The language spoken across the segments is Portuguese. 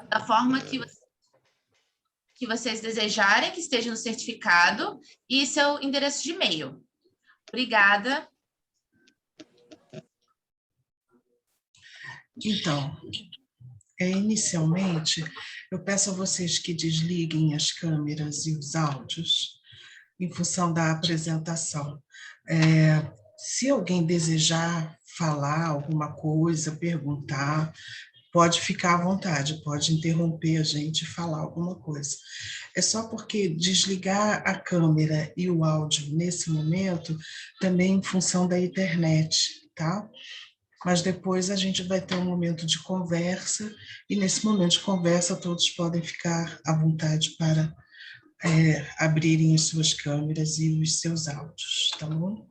da forma que vocês desejarem, que esteja no certificado, e seu endereço de e-mail. Obrigada. Então, inicialmente, eu peço a vocês que desliguem as câmeras e os áudios em função da apresentação. Se alguém desejar falar alguma coisa, perguntar, pode ficar à vontade, pode interromper a gente e falar alguma coisa. É só porque desligar a câmera e o áudio nesse momento também em função da internet, tá? Mas depois a gente vai ter um momento de conversa, e nesse momento de conversa todos podem ficar à vontade para abrirem as suas câmeras e os seus áudios, tá bom?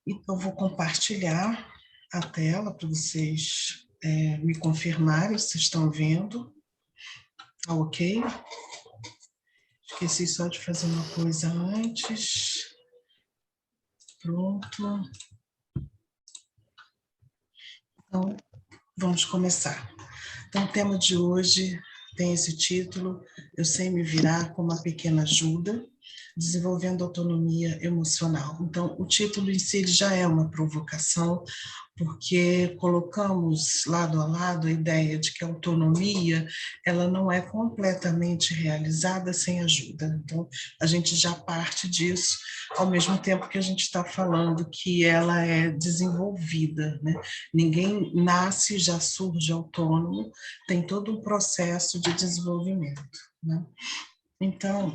Então, vou compartilhar a tela para vocês me confirmarem se estão vendo. Tá ok? Esqueci só de fazer uma coisa antes. Pronto. Então, vamos começar. Então, o tema de hoje tem esse título: Eu sei me virar com uma pequena ajuda, desenvolvendo autonomia emocional. Então, o título em si já é uma provocação, porque colocamos lado a lado a ideia de que a autonomia ela não é completamente realizada sem ajuda. Então, a gente já parte disso, ao mesmo tempo que a gente está falando que ela é desenvolvida, né? Ninguém nasce e já surge autônomo, tem todo um processo de desenvolvimento, né? Então,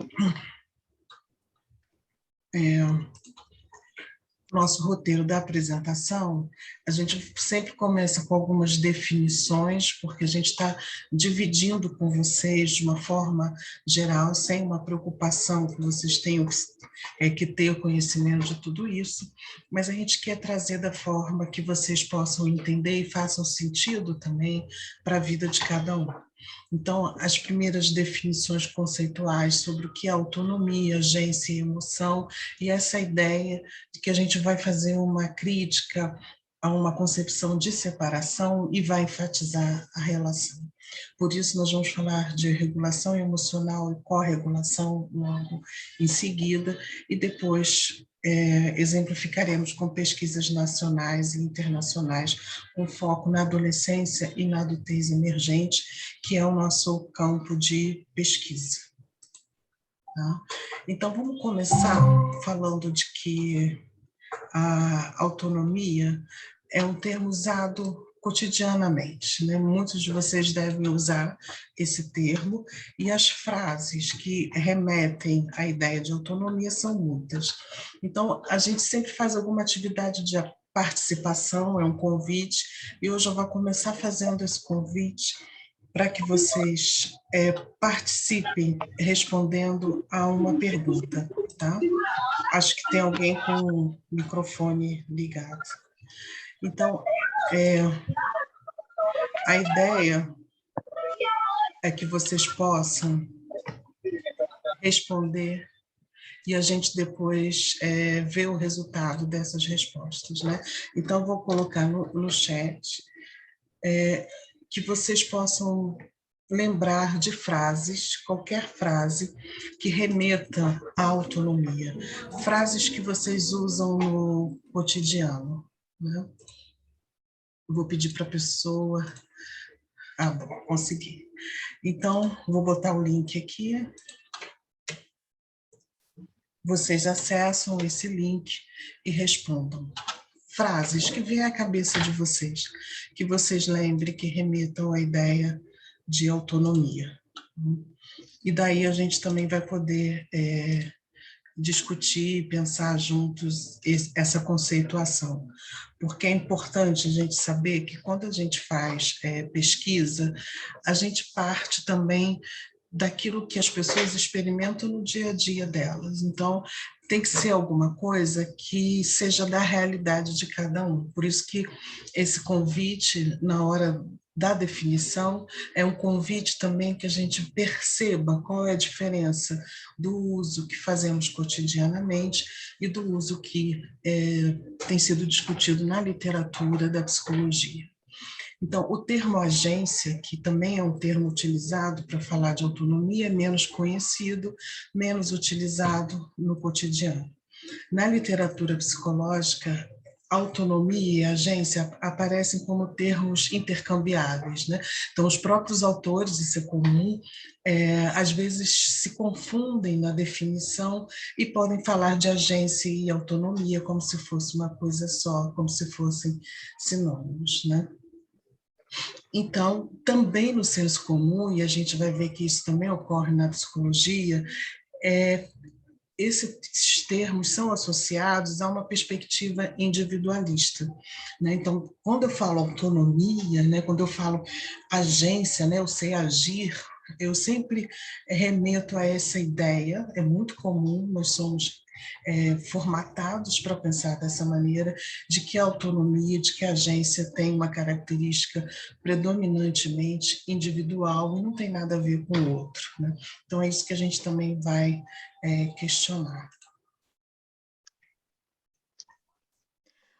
nosso roteiro da apresentação, a gente sempre começa com algumas definições, porque a gente está dividindo com vocês de uma forma geral, sem uma preocupação que vocês tenham que ter o conhecimento de tudo isso, mas a gente quer trazer da forma que vocês possam entender e façam sentido também para a vida de cada um. Então, as primeiras definições conceituais sobre o que é autonomia, agência e emoção, e essa ideia de que a gente vai fazer uma crítica a uma concepção de separação e vai enfatizar a relação. Por isso, nós vamos falar de regulação emocional e corregulação logo em seguida, e depois exemplificaremos com pesquisas nacionais e internacionais, com foco na adolescência e na adultez emergente, que é o nosso campo de pesquisa. Tá? Então, vamos começar falando de que a autonomia é um termo usado cotidianamente, né? Muitos de vocês devem usar esse termo, e as frases que remetem à ideia de autonomia são muitas. Então, a gente sempre faz alguma atividade de participação, é um convite, e hoje eu vou começar fazendo esse convite para que vocês participem respondendo a uma pergunta, tá? Acho que tem alguém com o microfone ligado. Então, a ideia é que vocês possam responder e a gente depois vê o resultado dessas respostas, né? Então, vou colocar no chat que vocês possam lembrar de frases, qualquer frase que remeta à autonomia, frases que vocês usam no cotidiano, né? Vou pedir para a pessoa... bom, consegui. Então, vou botar o link aqui. Vocês acessam esse link e respondam. Frases que vêm à cabeça de vocês, que vocês lembrem que remetam à ideia de autonomia. E daí a gente também vai poder discutir, pensar juntos essa conceituação, porque é importante a gente saber que quando a gente faz pesquisa, a gente parte também daquilo que as pessoas experimentam no dia a dia delas. Então, tem que ser alguma coisa que seja da realidade de cada um. Por isso que esse convite, na hora da definição, é um convite também que a gente perceba qual é a diferença do uso que fazemos cotidianamente e do uso que tem sido discutido na literatura da psicologia. Então, o termo agência, que também é um termo utilizado para falar de autonomia, é menos conhecido, menos utilizado no cotidiano. Na literatura psicológica, autonomia e agência aparecem como termos intercambiáveis, né? Então, os próprios autores, isso é comum, às vezes se confundem na definição e podem falar de agência e autonomia como se fosse uma coisa só, como se fossem sinônimos, né? Então, também no senso comum, e a gente vai ver que isso também ocorre na psicologia, esses termos são associados a uma perspectiva individualista, né? Então, quando eu falo autonomia, né, quando eu falo agência, né, eu sei agir, eu sempre remeto a essa ideia, é muito comum, nós somos formatados para pensar dessa maneira, de que a autonomia, de que a agência tem uma característica predominantemente individual e não tem nada a ver com o outro, né? Então, é isso que a gente também vai questionar.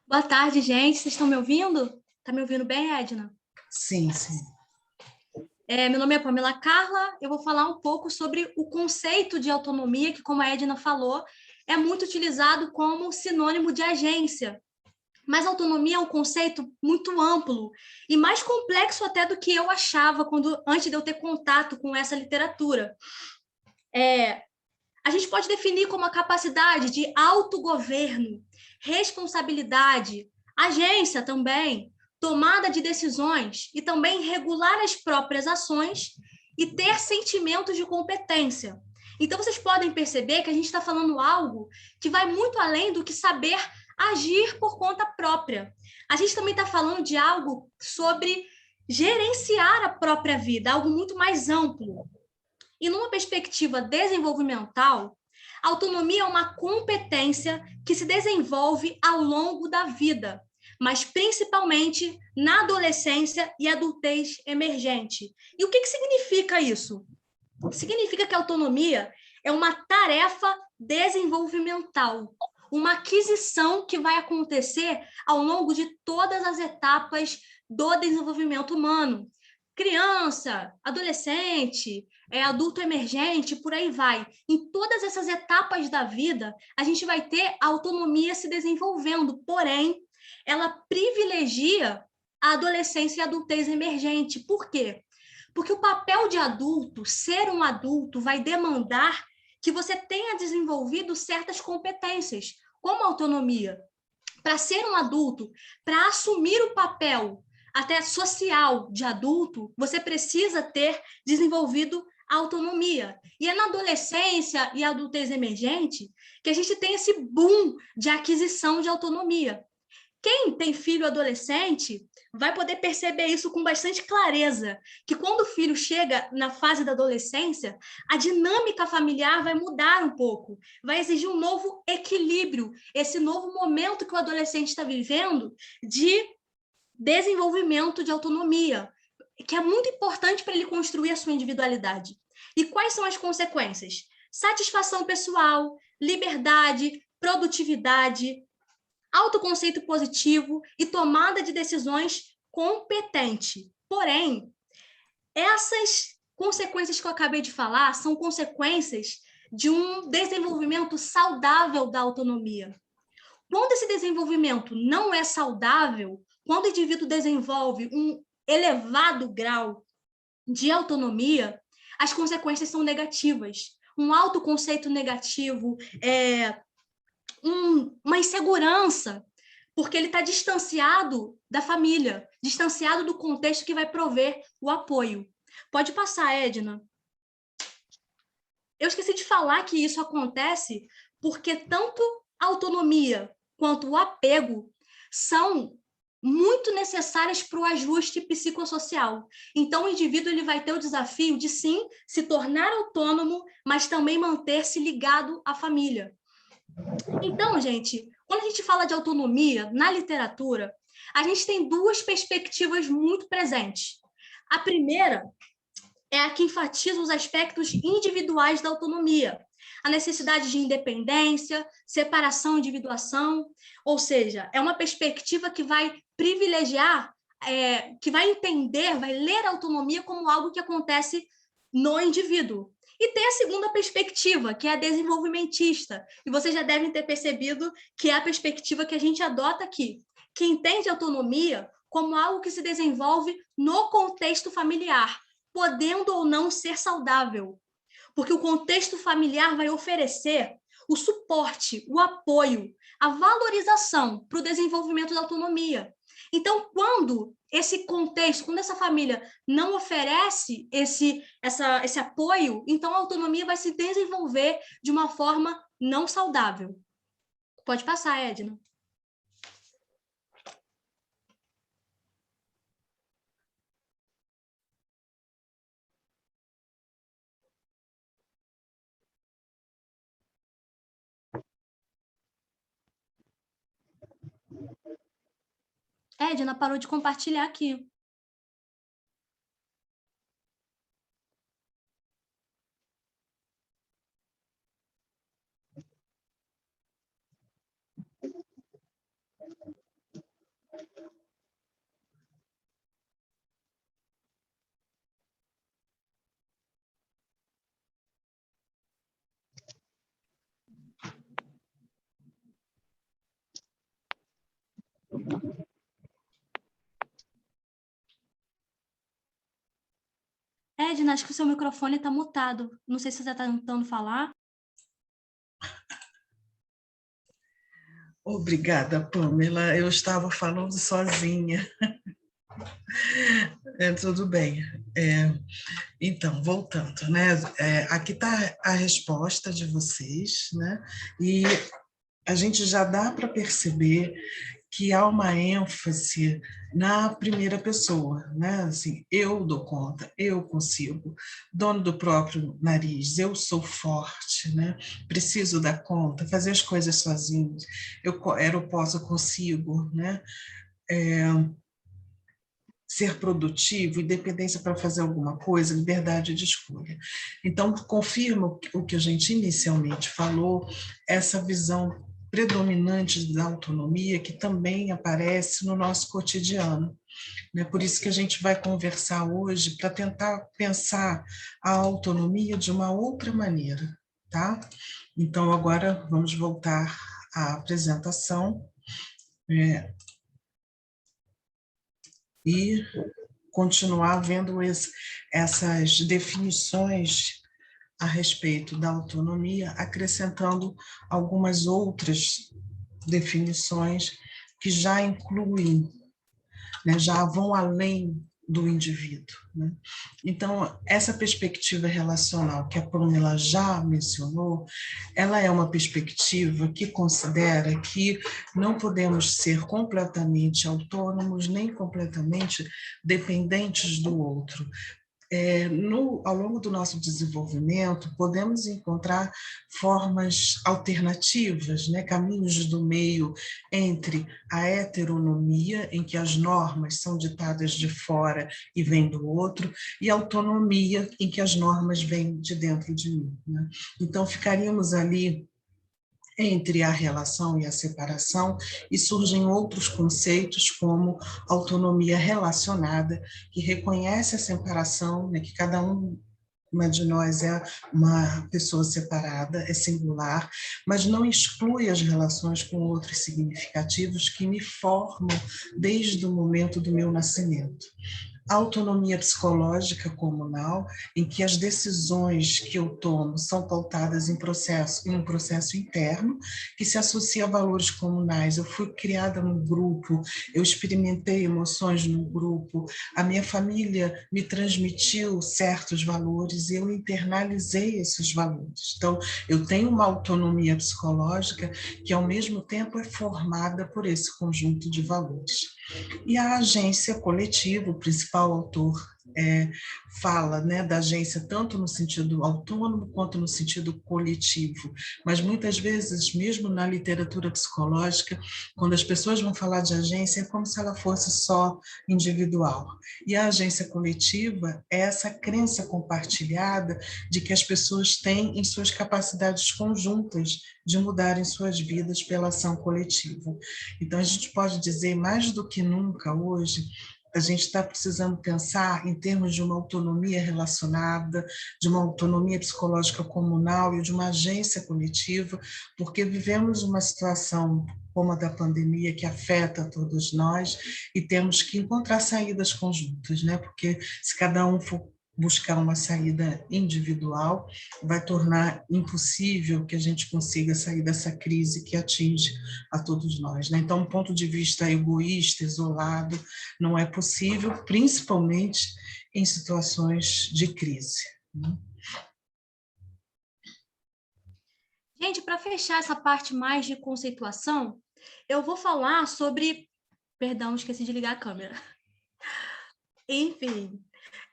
Boa tarde, gente. Vocês estão me ouvindo? Tá me ouvindo bem, Edna? Sim, sim. Meu nome é Pamela Carla. Eu vou falar um pouco sobre o conceito de autonomia, que, como a Edna falou, é muito utilizado como sinônimo de agência. Mas autonomia é um conceito muito amplo e mais complexo até do que eu achava antes de eu ter contato com essa literatura. A gente pode definir como a capacidade de autogoverno, responsabilidade, agência também, tomada de decisões e também regular as próprias ações e ter sentimentos de competência. Então, vocês podem perceber que a gente está falando algo que vai muito além do que saber agir por conta própria. A gente também está falando de algo sobre gerenciar a própria vida, algo muito mais amplo. E numa perspectiva desenvolvimental, a autonomia é uma competência que se desenvolve ao longo da vida, mas principalmente na adolescência e adultez emergente. E o que significa isso? Significa que a autonomia é uma tarefa desenvolvimental, uma aquisição que vai acontecer ao longo de todas as etapas do desenvolvimento humano. Criança, adolescente, adulto emergente, por aí vai. Em todas essas etapas da vida, a gente vai ter a autonomia se desenvolvendo, porém, ela privilegia a adolescência e a adultez emergente. Por quê? Porque o papel de adulto, ser um adulto, vai demandar que você tenha desenvolvido certas competências, como autonomia. Para ser um adulto, para assumir o papel até social de adulto, você precisa ter desenvolvido autonomia. E é na adolescência e adultez emergente que a gente tem esse boom de aquisição de autonomia. Quem tem filho adolescente vai poder perceber isso com bastante clareza, que quando o filho chega na fase da adolescência, a dinâmica familiar vai mudar um pouco, vai exigir um novo equilíbrio, esse novo momento que o adolescente está vivendo de desenvolvimento de autonomia, que é muito importante para ele construir a sua individualidade. E quais são as consequências? Satisfação pessoal, liberdade, produtividade, autoconceito positivo e tomada de decisões competente. Porém, essas consequências que eu acabei de falar são consequências de um desenvolvimento saudável da autonomia. Quando esse desenvolvimento não é saudável, quando o indivíduo desenvolve um elevado grau de autonomia, as consequências são negativas. Um autoconceito negativo, uma insegurança, porque ele está distanciado da família, distanciado do contexto que vai prover o apoio. Pode passar, Edna. Eu esqueci de falar que isso acontece porque tanto a autonomia quanto o apego são muito necessárias para o ajuste psicossocial. Então, o indivíduo ele vai ter o desafio de, sim, se tornar autônomo, mas também manter-se ligado à família. Então, gente, quando a gente fala de autonomia na literatura, a gente tem duas perspectivas muito presentes. A primeira é a que enfatiza os aspectos individuais da autonomia, a necessidade de independência, separação e individuação, ou seja, é uma perspectiva que vai privilegiar que vai entender, vai ler a autonomia como algo que acontece no indivíduo. E tem a segunda perspectiva, que é a desenvolvimentista. E vocês já devem ter percebido que é a perspectiva que a gente adota aqui, que entende a autonomia como algo que se desenvolve no contexto familiar, podendo ou não ser saudável. Porque o contexto familiar vai oferecer o suporte, o apoio, a valorização para o desenvolvimento da autonomia. Então, quando esse contexto, quando essa família não oferece esse apoio, então a autonomia vai se desenvolver de uma forma não saudável. Pode passar, Edna. Edna parou de compartilhar aqui. Edna, acho que o seu microfone está mutado. Não sei se você está tentando falar. Obrigada, Pamela. Eu estava falando sozinha. Tudo bem. Então, voltando, né? Aqui está a resposta de vocês, né? E a gente já dá para perceber que há uma ênfase na primeira pessoa, né? Assim, eu dou conta, eu consigo, dono do próprio nariz, eu sou forte, né? Preciso dar conta, fazer as coisas sozinho, eu posso, eu consigo, né? Ser produtivo, independência para fazer alguma coisa, liberdade de escolha. Então, confirma o que a gente inicialmente falou, essa visão predominante da autonomia que também aparece no nosso cotidiano. Né? Por isso que a gente vai conversar hoje para tentar pensar a autonomia de uma outra maneira, tá? Então, agora vamos voltar à apresentação. E continuar vendo essas definições a respeito da autonomia, acrescentando algumas outras definições que já incluem, né, já vão além do indivíduo. Né? Então, essa perspectiva relacional que a Pamela já mencionou, ela é uma perspectiva que considera que não podemos ser completamente autônomos, nem completamente dependentes do outro. Ao longo do nosso desenvolvimento, podemos encontrar formas alternativas, né, caminhos do meio entre a heteronomia, em que as normas são ditadas de fora e vêm do outro, e a autonomia, em que as normas vêm de dentro de mim. Né? Então, ficaríamos ali entre a relação e a separação, e surgem outros conceitos como autonomia relacionada, que reconhece a separação, né, que cada uma de nós é uma pessoa separada, é singular, mas não exclui as relações com outros significativos que me formam desde o momento do meu nascimento. A autonomia psicológica comunal, em que as decisões que eu tomo são pautadas em um processo interno, que se associa a valores comunais. Eu fui criada num grupo, eu experimentei emoções no grupo, a minha família me transmitiu certos valores e eu internalizei esses valores. Então, eu tenho uma autonomia psicológica que, ao mesmo tempo, é formada por esse conjunto de valores. E a agência coletiva, o principal autor fala, né, da agência tanto no sentido autônomo quanto no sentido coletivo, mas muitas vezes, mesmo na literatura psicológica, quando as pessoas vão falar de agência, é como se ela fosse só individual. E a agência coletiva é essa crença compartilhada de que as pessoas têm em suas capacidades conjuntas de mudarem suas vidas pela ação coletiva. Então, a gente pode dizer, mais do que nunca hoje, a gente está precisando pensar em termos de uma autonomia relacionada, de uma autonomia psicológica comunal e de uma agência coletiva, porque vivemos uma situação como a da pandemia, que afeta todos nós, e temos que encontrar saídas conjuntas, né? Porque se cada um for buscar uma saída individual, vai tornar impossível que a gente consiga sair dessa crise que atinge a todos nós, né? Então, um ponto de vista egoísta, isolado, não é possível, principalmente em situações de crise, né? Gente, para fechar essa parte mais de conceituação, eu vou falar sobre... Perdão, esqueci de ligar a câmera. Enfim,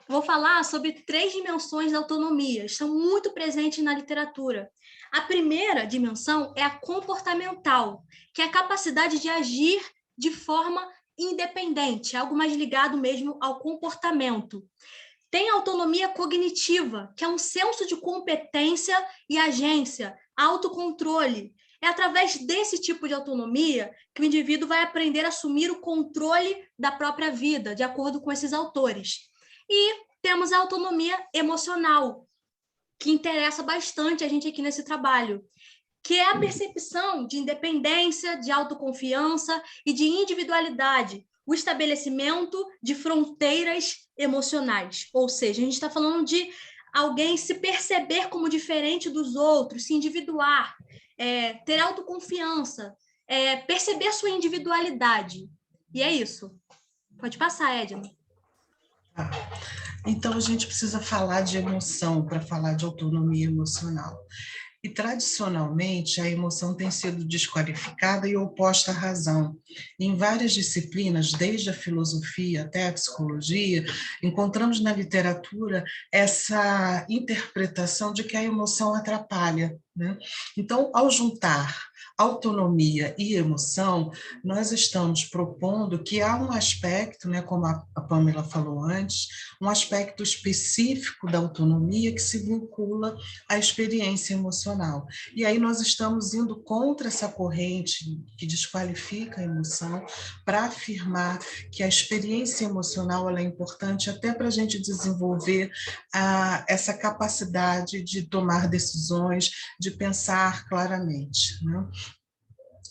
vou falar sobre 3 dimensões da autonomia, estão muito presentes na literatura. A primeira dimensão é a comportamental, que é a capacidade de agir de forma independente, algo mais ligado mesmo ao comportamento. Tem a autonomia cognitiva, que é um senso de competência e agência, autocontrole. É através desse tipo de autonomia que o indivíduo vai aprender a assumir o controle da própria vida, de acordo com esses autores. E temos a autonomia emocional, que interessa bastante a gente aqui nesse trabalho, que é a percepção de independência, de autoconfiança e de individualidade, o estabelecimento de fronteiras emocionais. Ou seja, a gente está falando de alguém se perceber como diferente dos outros, se individuar, ter autoconfiança, perceber sua individualidade. E é isso. Pode passar, Edna. Então, a gente precisa falar de emoção para falar de autonomia emocional. E, tradicionalmente, a emoção tem sido desqualificada e oposta à razão. Em várias disciplinas, desde a filosofia até a psicologia, encontramos na literatura essa interpretação de que a emoção atrapalha, né? Então, ao juntar autonomia e emoção, nós estamos propondo que há um aspecto, né, como a Pamela falou antes, um aspecto específico da autonomia que se vincula à experiência emocional. E aí nós estamos indo contra essa corrente que desqualifica a emoção para afirmar que a experiência emocional ela é importante até para a gente desenvolver essa capacidade de tomar decisões, de pensar claramente, né?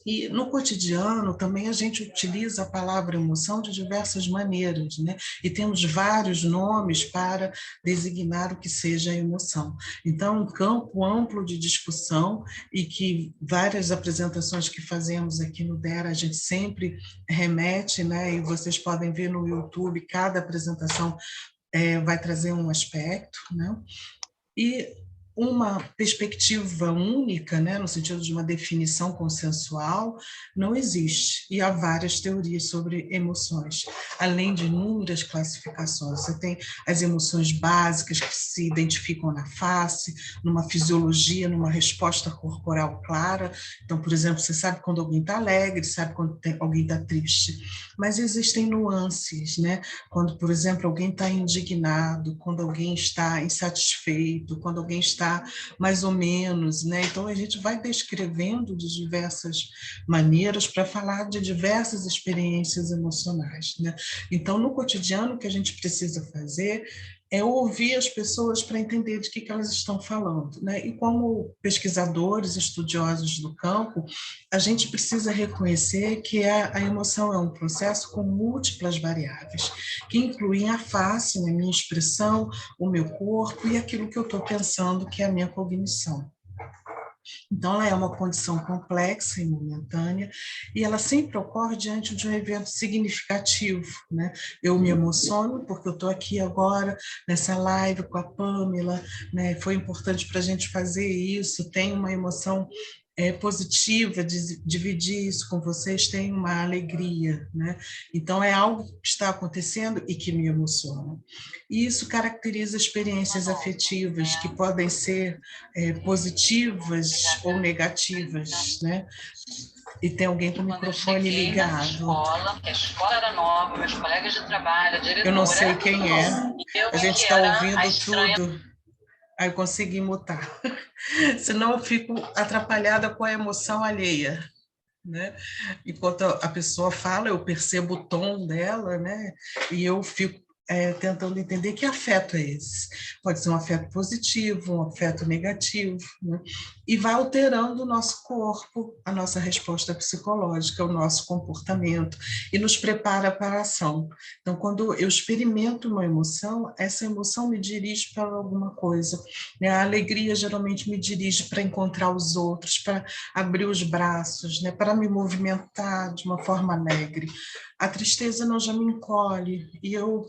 E no cotidiano também a gente utiliza a palavra emoção de diversas maneiras, né? E temos vários nomes para designar o que seja emoção. Então, um campo amplo de discussão e que várias apresentações que fazemos aqui no DERA a gente sempre remete, né? E vocês podem ver no YouTube, cada apresentação vai trazer um aspecto, né? E uma perspectiva única, né, no sentido de uma definição consensual, não existe. E há várias teorias sobre emoções, além de inúmeras classificações. Você tem as emoções básicas que se identificam na face, numa fisiologia, numa resposta corporal clara. Então, por exemplo, você sabe quando alguém está alegre, sabe quando alguém está triste. Mas existem nuances, né? Quando, por exemplo, alguém está indignado, quando alguém está insatisfeito, quando alguém está mais ou menos, né? Então a gente vai descrevendo de diversas maneiras para falar de diversas experiências emocionais, né? Então no cotidiano o que a gente precisa fazer é ouvir as pessoas para entender de que elas estão falando, né? E como pesquisadores, estudiosos do campo, a gente precisa reconhecer que a emoção é um processo com múltiplas variáveis, que incluem a face, a minha expressão, o meu corpo e aquilo que eu estou pensando, que é a minha cognição. Então, ela é uma condição complexa e momentânea, e ela sempre ocorre diante de um evento significativo, né? Eu me emociono porque eu estou aqui agora, nessa live com a Pamela, né? Foi importante para a gente fazer isso, tem uma emoção positiva, dividir isso com vocês, tem uma alegria, né? Então, é algo que está acontecendo e que me emociona. E isso caracteriza experiências afetivas que podem ser positivas ou negativas, né? E tem alguém com o microfone ligado. A escola era nova, meus colegas de trabalho, a diretora... Eu não sei quem é, a gente está ouvindo tudo. Aí eu consegui mutar. Senão eu fico atrapalhada com a emoção alheia. né? Enquanto a pessoa fala, eu percebo o tom dela, né? E eu fico tentando entender que afeto é esse. Pode ser um afeto positivo, um afeto negativo, né? E vai alterando o nosso corpo, a nossa resposta psicológica, o nosso comportamento, e nos prepara para a ação. Então, quando eu experimento uma emoção, essa emoção me dirige para alguma coisa, né? A alegria geralmente me dirige para encontrar os outros, para abrir os braços, né? Para me movimentar de uma forma alegre. A tristeza não, já me encolhe, e eu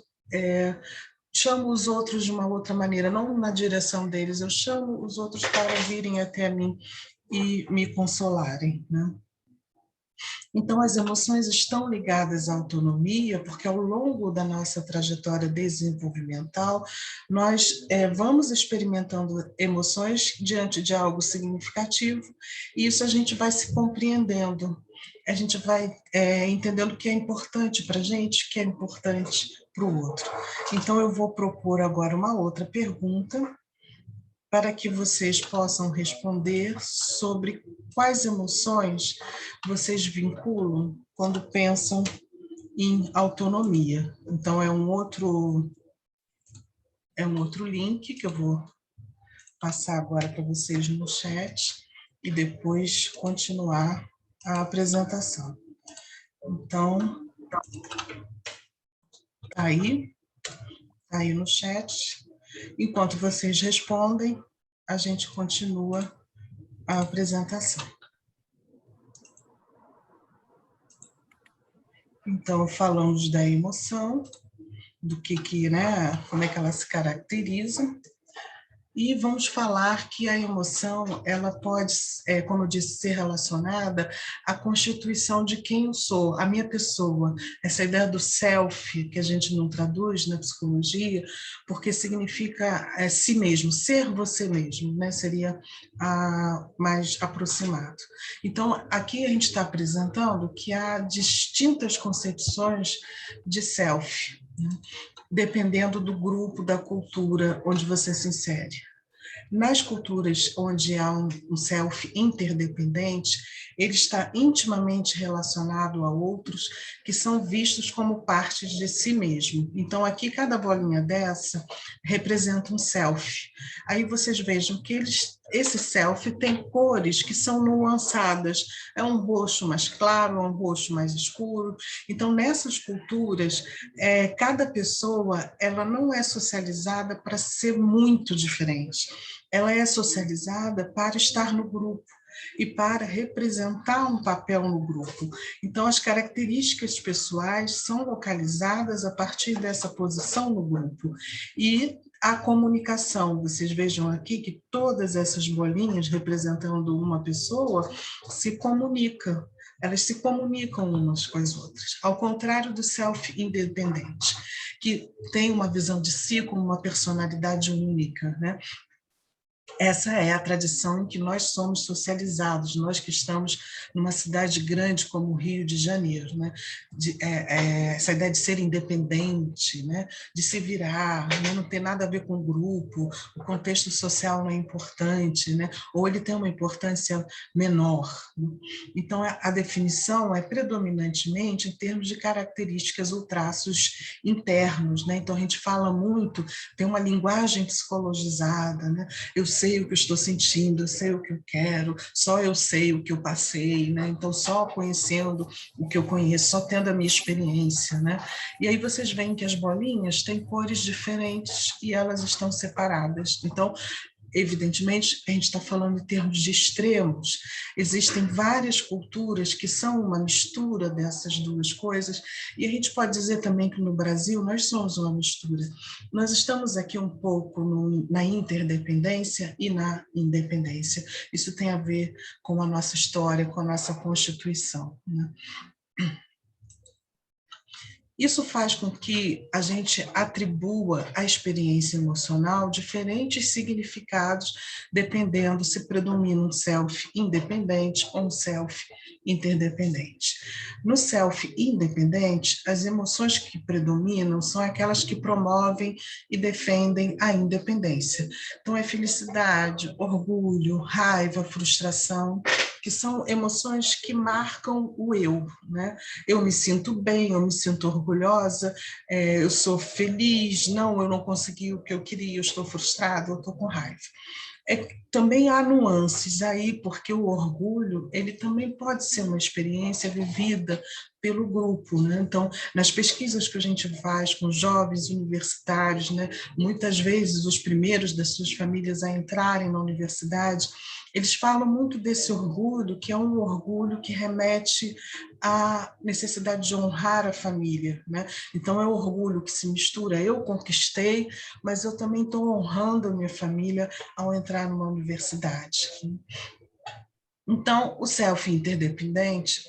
chamo os outros de uma outra maneira, não na direção deles, eu chamo os outros para virem até mim e me consolarem, né? Então, as emoções estão ligadas à autonomia, porque ao longo da nossa trajetória desenvolvimental, nós vamos experimentando emoções diante de algo significativo, e isso a gente vai se compreendendo, a gente vai entendendo o que é importante para a gente, o que é importante para o outro. Então, eu vou propor agora uma outra pergunta, para que vocês possam responder sobre quais emoções vocês vinculam quando pensam em autonomia. Então, é um outro link que eu vou passar agora para vocês no chat e depois continuar a apresentação. Então, tá aí no chat. Enquanto vocês respondem, a gente continua a apresentação. Então, falamos da emoção, do que, né, como é que ela se caracteriza, e vamos falar que a emoção, ela pode, como eu disse, ser relacionada à constituição de quem eu sou, a minha pessoa. Essa ideia do self, que a gente não traduz na psicologia, porque significa si mesmo, ser você mesmo, né? Seria mais aproximado. Então, aqui a gente está apresentando que há distintas concepções de self, né? Dependendo do grupo, da cultura onde você se insere. Nas culturas onde há um self interdependente, ele está intimamente relacionado a outros que são vistos como partes de si mesmo. Então, aqui, cada bolinha dessa representa um self. Aí vocês vejam que esse self tem cores que são nuançadas. É um roxo mais claro, é um roxo mais escuro. Então, nessas culturas, cada pessoa ela não é socializada para ser muito diferente. Ela é socializada para estar no grupo e para representar um papel no grupo. Então, as características pessoais são localizadas a partir dessa posição no grupo. E a comunicação, vocês vejam aqui que todas essas bolinhas representando uma pessoa se comunicam. Elas se comunicam umas com as outras, ao contrário do self independente, que tem uma visão de si como uma personalidade única, né? Essa é a tradição em que nós somos socializados, nós que estamos numa cidade grande como o Rio de Janeiro, né? Essa ideia de ser independente, né? De se virar, né? Não tem nada a ver com o grupo, o contexto social não é importante, né? Ou ele tem uma importância menor, né? Então, a definição é predominantemente em termos de características ou traços internos, né? Então, a gente fala muito, tem uma linguagem psicologizada, né? Eu sei o que eu estou sentindo, eu sei o que eu quero, só eu sei o que eu passei, né? Então, só conhecendo o que eu conheço, só tendo a minha experiência, né? E aí vocês veem que as bolinhas têm cores diferentes e elas estão separadas. Então, evidentemente, a gente está falando em termos de extremos. Existem várias culturas que são uma mistura dessas duas coisas, e a gente pode dizer também que no Brasil nós somos uma mistura. Nós estamos aqui um pouco na interdependência e na independência. Isso tem a ver com a nossa história, com a nossa Constituição, né? Isso faz com que a gente atribua à experiência emocional diferentes significados, dependendo se predomina um self independente ou um self interdependente. No self independente, as emoções que predominam são aquelas que promovem e defendem a independência. Então, é felicidade, orgulho, raiva, frustração. que são emoções que marcam o eu, né? Eu me sinto bem, eu me sinto orgulhosa, eu sou feliz, não, eu não consegui o que eu queria, eu estou frustrada, eu estou com raiva. Também há nuances aí, porque o orgulho, ele também pode ser uma experiência vivida pelo grupo, né? Então, nas pesquisas que a gente faz com jovens universitários, né, muitas vezes os primeiros das suas famílias a entrarem na universidade, eles falam muito desse orgulho, que é um orgulho que remete à necessidade de honrar a família, né? Então, é um orgulho que se mistura, eu conquistei, mas eu também estou honrando a minha família ao entrar numa universidade. Então, o self interdependente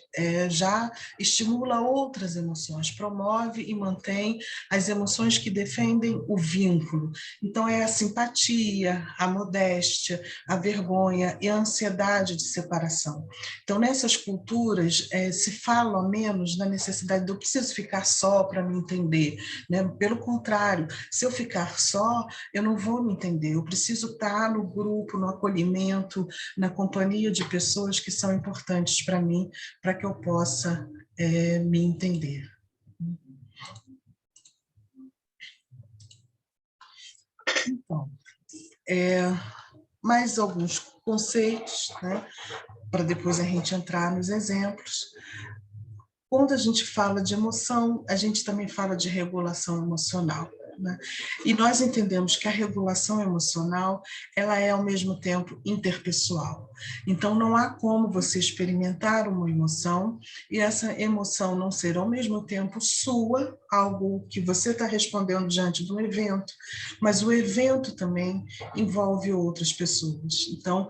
já estimula outras emoções, promove e mantém as emoções que defendem o vínculo. Então, é a simpatia, a modéstia, a vergonha e a ansiedade de separação. Então, nessas culturas, se fala menos da necessidade de eu preciso ficar só para me entender, né? Pelo contrário, se eu ficar só, eu não vou me entender, eu preciso estar no grupo, no acolhimento, na companhia de pessoas que são importantes para mim, para que eu possa me entender. Então, mais alguns conceitos, né, para depois a gente entrar nos exemplos. Quando a gente fala de emoção, a gente também fala de regulação emocional, né? E nós entendemos que a regulação emocional, ela é ao mesmo tempo interpessoal. Então não há como você experimentar uma emoção e essa emoção não ser ao mesmo tempo sua, algo que você está respondendo diante de um evento, mas o evento também envolve outras pessoas. Então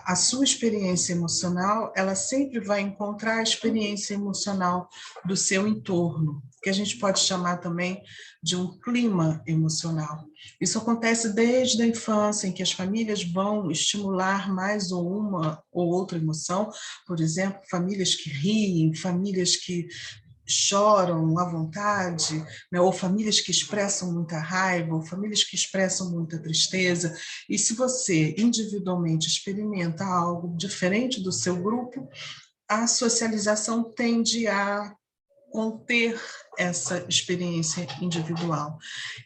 a sua experiência emocional, ela sempre vai encontrar a experiência emocional do seu entorno, que a gente pode chamar também de um clima emocional. Isso acontece desde a infância, em que as famílias vão estimular mais ou uma ou outra emoção, por exemplo, famílias que riem, famílias que choram à vontade, né? Ou famílias que expressam muita raiva, ou famílias que expressam muita tristeza. E se você individualmente experimenta algo diferente do seu grupo, a socialização tende a conter essa experiência individual.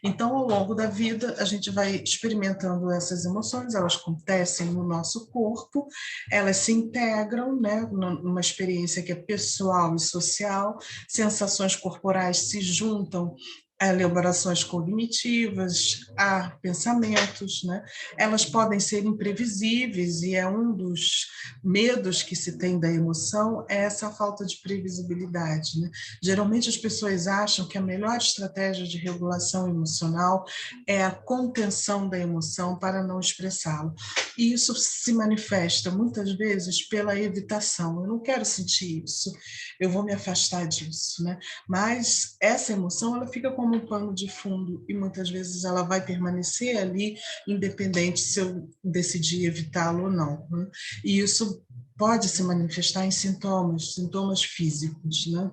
Então, ao longo da vida, a gente vai experimentando essas emoções, elas acontecem no nosso corpo, elas se integram, né, numa experiência que é pessoal e social, sensações corporais se juntam a elaborações cognitivas, a pensamentos, né? Elas podem ser imprevisíveis e é um dos medos que se tem da emoção é essa falta de previsibilidade, né? Geralmente as pessoas acham que a melhor estratégia de regulação emocional é a contenção da emoção para não expressá-lo. E isso se manifesta muitas vezes pela evitação. Eu não quero sentir isso, eu vou me afastar disso, né? Mas essa emoção, ela fica como um pano de fundo e muitas vezes ela vai permanecer ali, independente se eu decidir evitá-lo ou não, né? E isso pode se manifestar em sintomas físicos, né?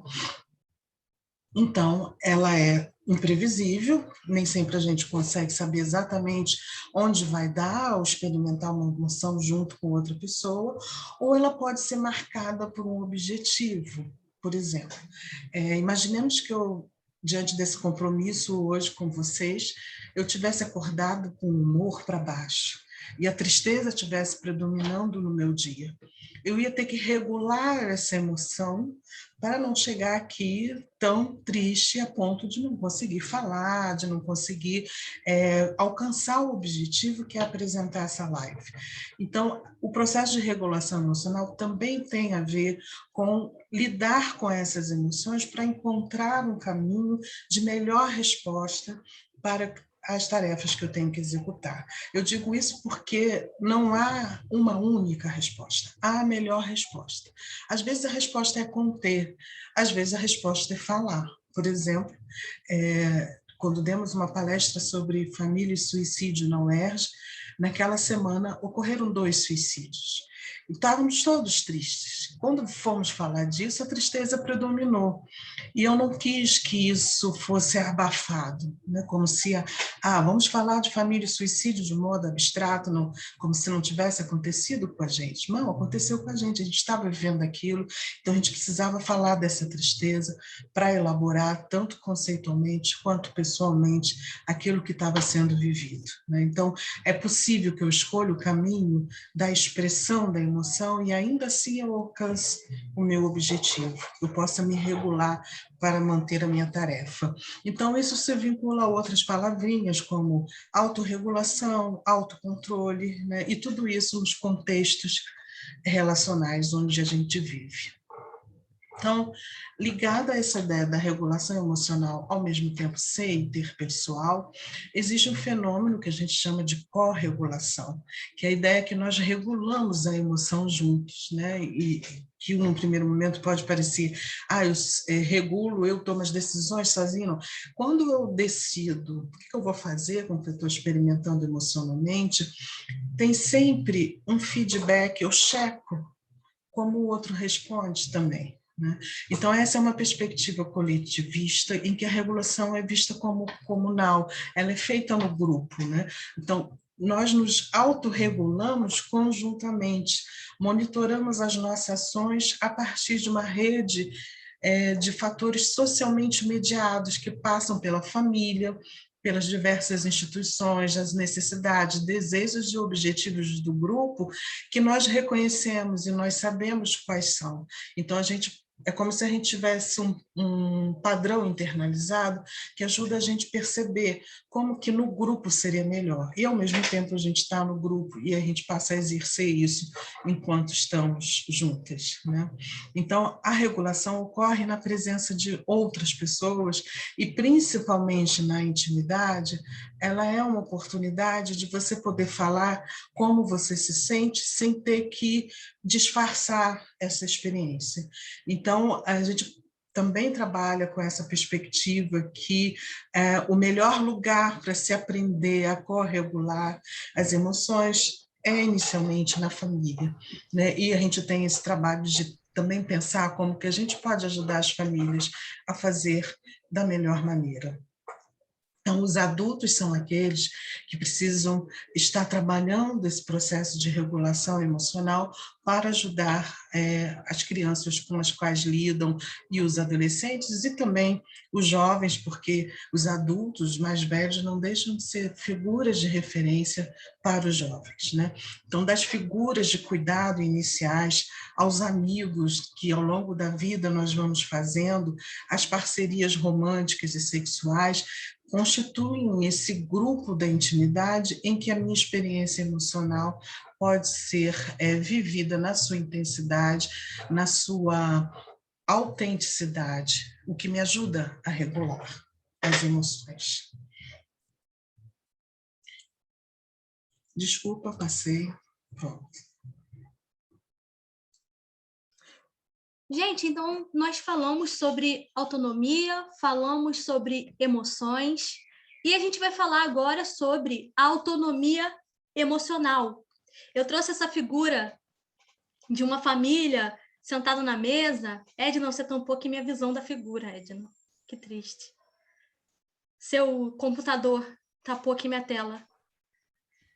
Então, ela é imprevisível, nem sempre a gente consegue saber exatamente onde vai dar ou experimentar uma emoção junto com outra pessoa, ou ela pode ser marcada por um objetivo. Por exemplo, imaginemos que eu, diante desse compromisso hoje com vocês, eu tivesse acordado com o humor para baixo e a tristeza estivesse predominando no meu dia. Eu ia ter que regular essa emoção para não chegar aqui tão triste a ponto de não conseguir falar, de não conseguir alcançar o objetivo que é apresentar essa live. Então, o processo de regulação emocional também tem a ver com lidar com essas emoções para encontrar um caminho de melhor resposta para as tarefas que eu tenho que executar. Eu digo isso porque não há uma única resposta, há a melhor resposta. Às vezes a resposta é conter, às vezes a resposta é falar. Por exemplo, quando demos uma palestra sobre família e suicídio na UERJ, naquela semana ocorreram 2 suicídios. Estávamos todos tristes. Quando fomos falar disso, a tristeza predominou. E eu não quis que isso fosse abafado, né? Como se, vamos falar de família e suicídio de modo abstrato, não, como se não tivesse acontecido com a gente. Não, aconteceu com a gente estava vivendo aquilo, então a gente precisava falar dessa tristeza para elaborar, tanto conceitualmente quanto pessoalmente, aquilo que estava sendo vivido, né? Então, é possível que eu escolha o caminho da expressão da emoção e ainda assim eu alcance o meu objetivo, eu possa me regular para manter a minha tarefa. Então, isso se vincula a outras palavrinhas, como autorregulação, autocontrole, né? E tudo isso nos contextos relacionais onde a gente vive. Então, ligada a essa ideia da regulação emocional, ao mesmo tempo ser interpessoal, existe um fenômeno que a gente chama de corregulação, que é a ideia que nós regulamos a emoção juntos, né? E que num primeiro momento pode parecer, eu regulo, eu tomo as decisões sozinho. Não. Quando eu decido o que eu vou fazer com o que eu estou experimentando emocionalmente, tem sempre um feedback, eu checo como o outro responde também. Né? Então, essa é uma perspectiva coletivista em que a regulação é vista como comunal, ela é feita no grupo. Né? Então, nós nos autorregulamos conjuntamente, monitoramos as nossas ações a partir de uma rede de fatores socialmente mediados que passam pela família, pelas diversas instituições, as necessidades, desejos e objetivos do grupo que nós reconhecemos e nós sabemos quais são. Então, é como se a gente tivesse um padrão internalizado que ajuda a gente a perceber como que no grupo seria melhor. E, ao mesmo tempo, a gente está no grupo e a gente passa a exercer isso enquanto estamos juntas. Né? Então, a regulação ocorre na presença de outras pessoas e, principalmente na intimidade, ela é uma oportunidade de você poder falar como você se sente sem ter que disfarçar essa experiência. Então, a gente também trabalha com essa perspectiva que o melhor lugar para se aprender a corregular as emoções é inicialmente na família, né? E a gente tem esse trabalho de também pensar como que a gente pode ajudar as famílias a fazer da melhor maneira. Então, os adultos são aqueles que precisam estar trabalhando esse processo de regulação emocional para ajudar as crianças com as quais lidam e os adolescentes e também os jovens, porque os adultos mais velhos não deixam de ser figuras de referência para os jovens. Né? Então, das figuras de cuidado iniciais aos amigos que ao longo da vida nós vamos fazendo, as parcerias românticas e sexuais, constituem esse grupo da intimidade em que a minha experiência emocional pode ser vivida na sua intensidade, na sua autenticidade, o que me ajuda a regular as emoções. Desculpa, passei. Pronto. Gente, então nós falamos sobre autonomia, falamos sobre emoções, e a gente vai falar agora sobre a autonomia emocional. Eu trouxe essa figura de uma família sentada na mesa. Edna, você tampou aqui minha visão da figura, Edna. Que triste. Seu computador tapou aqui minha tela.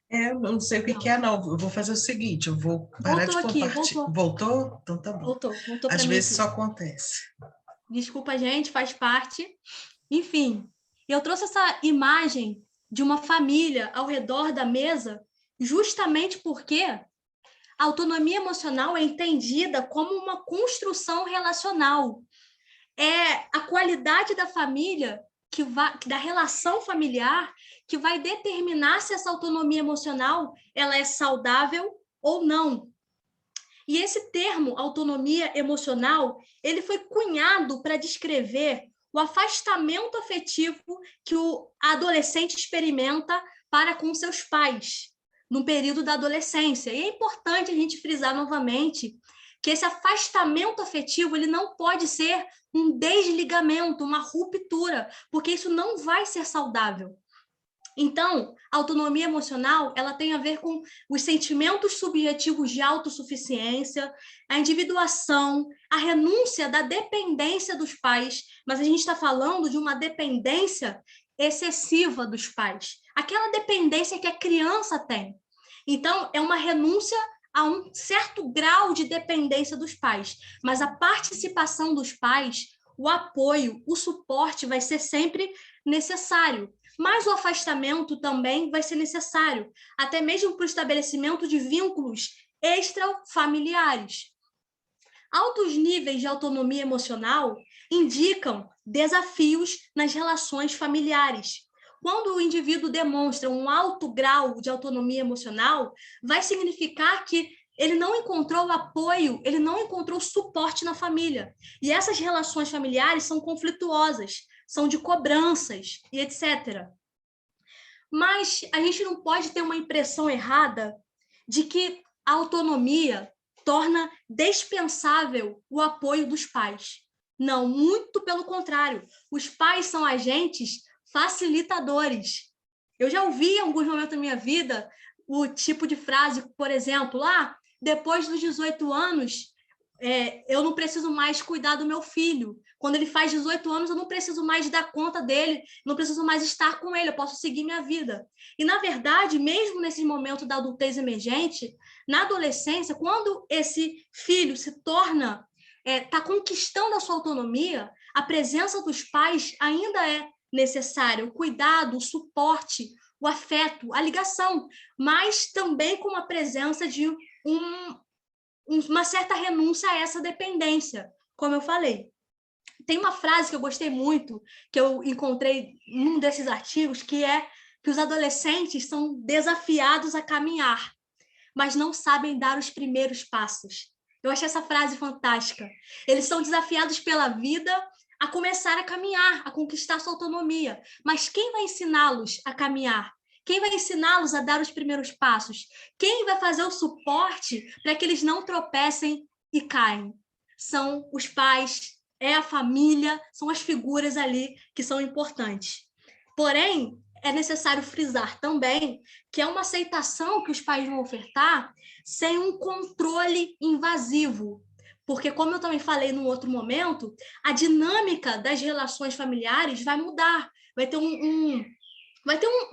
Eu não sei o que é, não. Eu vou fazer o seguinte, eu vou parar de compartilhar. Voltou? Então tá bom. Voltou Às vezes isso acontece. Desculpa, gente, faz parte. Enfim, eu trouxe essa imagem de uma família ao redor da mesa justamente porque a autonomia emocional é entendida como uma construção relacional. É a qualidade da família, da relação familiar, que vai determinar se essa autonomia emocional ela é saudável ou não. E esse termo, autonomia emocional, ele foi cunhado para descrever o afastamento afetivo que o adolescente experimenta para com seus pais no período da adolescência. E é importante a gente frisar novamente que esse afastamento afetivo ele não pode ser um desligamento, uma ruptura, porque isso não vai ser saudável. Então, a autonomia emocional, ela tem a ver com os sentimentos subjetivos de autossuficiência, a individuação, a renúncia da dependência dos pais, mas a gente está falando de uma dependência excessiva dos pais, aquela dependência que a criança tem. Então, é uma renúncia a um certo grau de dependência dos pais, mas a participação dos pais, o apoio, o suporte vai ser sempre necessário. Mas o afastamento também vai ser necessário, até mesmo para o estabelecimento de vínculos extrafamiliares. Altos níveis de autonomia emocional indicam desafios nas relações familiares. Quando o indivíduo demonstra um alto grau de autonomia emocional, vai significar que ele não encontrou apoio, ele não encontrou suporte na família. E essas relações familiares são conflituosas, são de cobranças e etc. Mas a gente não pode ter uma impressão errada de que a autonomia torna dispensável o apoio dos pais. Não, muito pelo contrário. Os pais são agentes facilitadores. Eu já ouvi em alguns momentos da minha vida o tipo de frase, por exemplo, depois dos 18 anos, eu não preciso mais cuidar do meu filho. Quando ele faz 18 anos, eu não preciso mais dar conta dele, não preciso mais estar com ele, eu posso seguir minha vida. E, na verdade, mesmo nesse momento da adultez emergente, na adolescência, quando esse filho se torna, está conquistando a sua autonomia, a presença dos pais ainda é necessária, o cuidado, o suporte, o afeto, a ligação, mas também com a presença de uma certa renúncia a essa dependência, como eu falei. Tem uma frase que eu gostei muito, que eu encontrei num desses artigos, que é que os adolescentes são desafiados a caminhar, mas não sabem dar os primeiros passos. Eu achei essa frase fantástica. Eles são desafiados pela vida a começar a caminhar, a conquistar sua autonomia. Mas quem vai ensiná-los a caminhar? Quem vai ensiná-los a dar os primeiros passos? Quem vai fazer o suporte para que eles não tropecem e caem? São os pais, é a família, são as figuras ali que são importantes. Porém, é necessário frisar também que é uma aceitação que os pais vão ofertar sem um controle invasivo. Porque, como eu também falei num outro momento, a dinâmica das relações familiares vai mudar, vai ter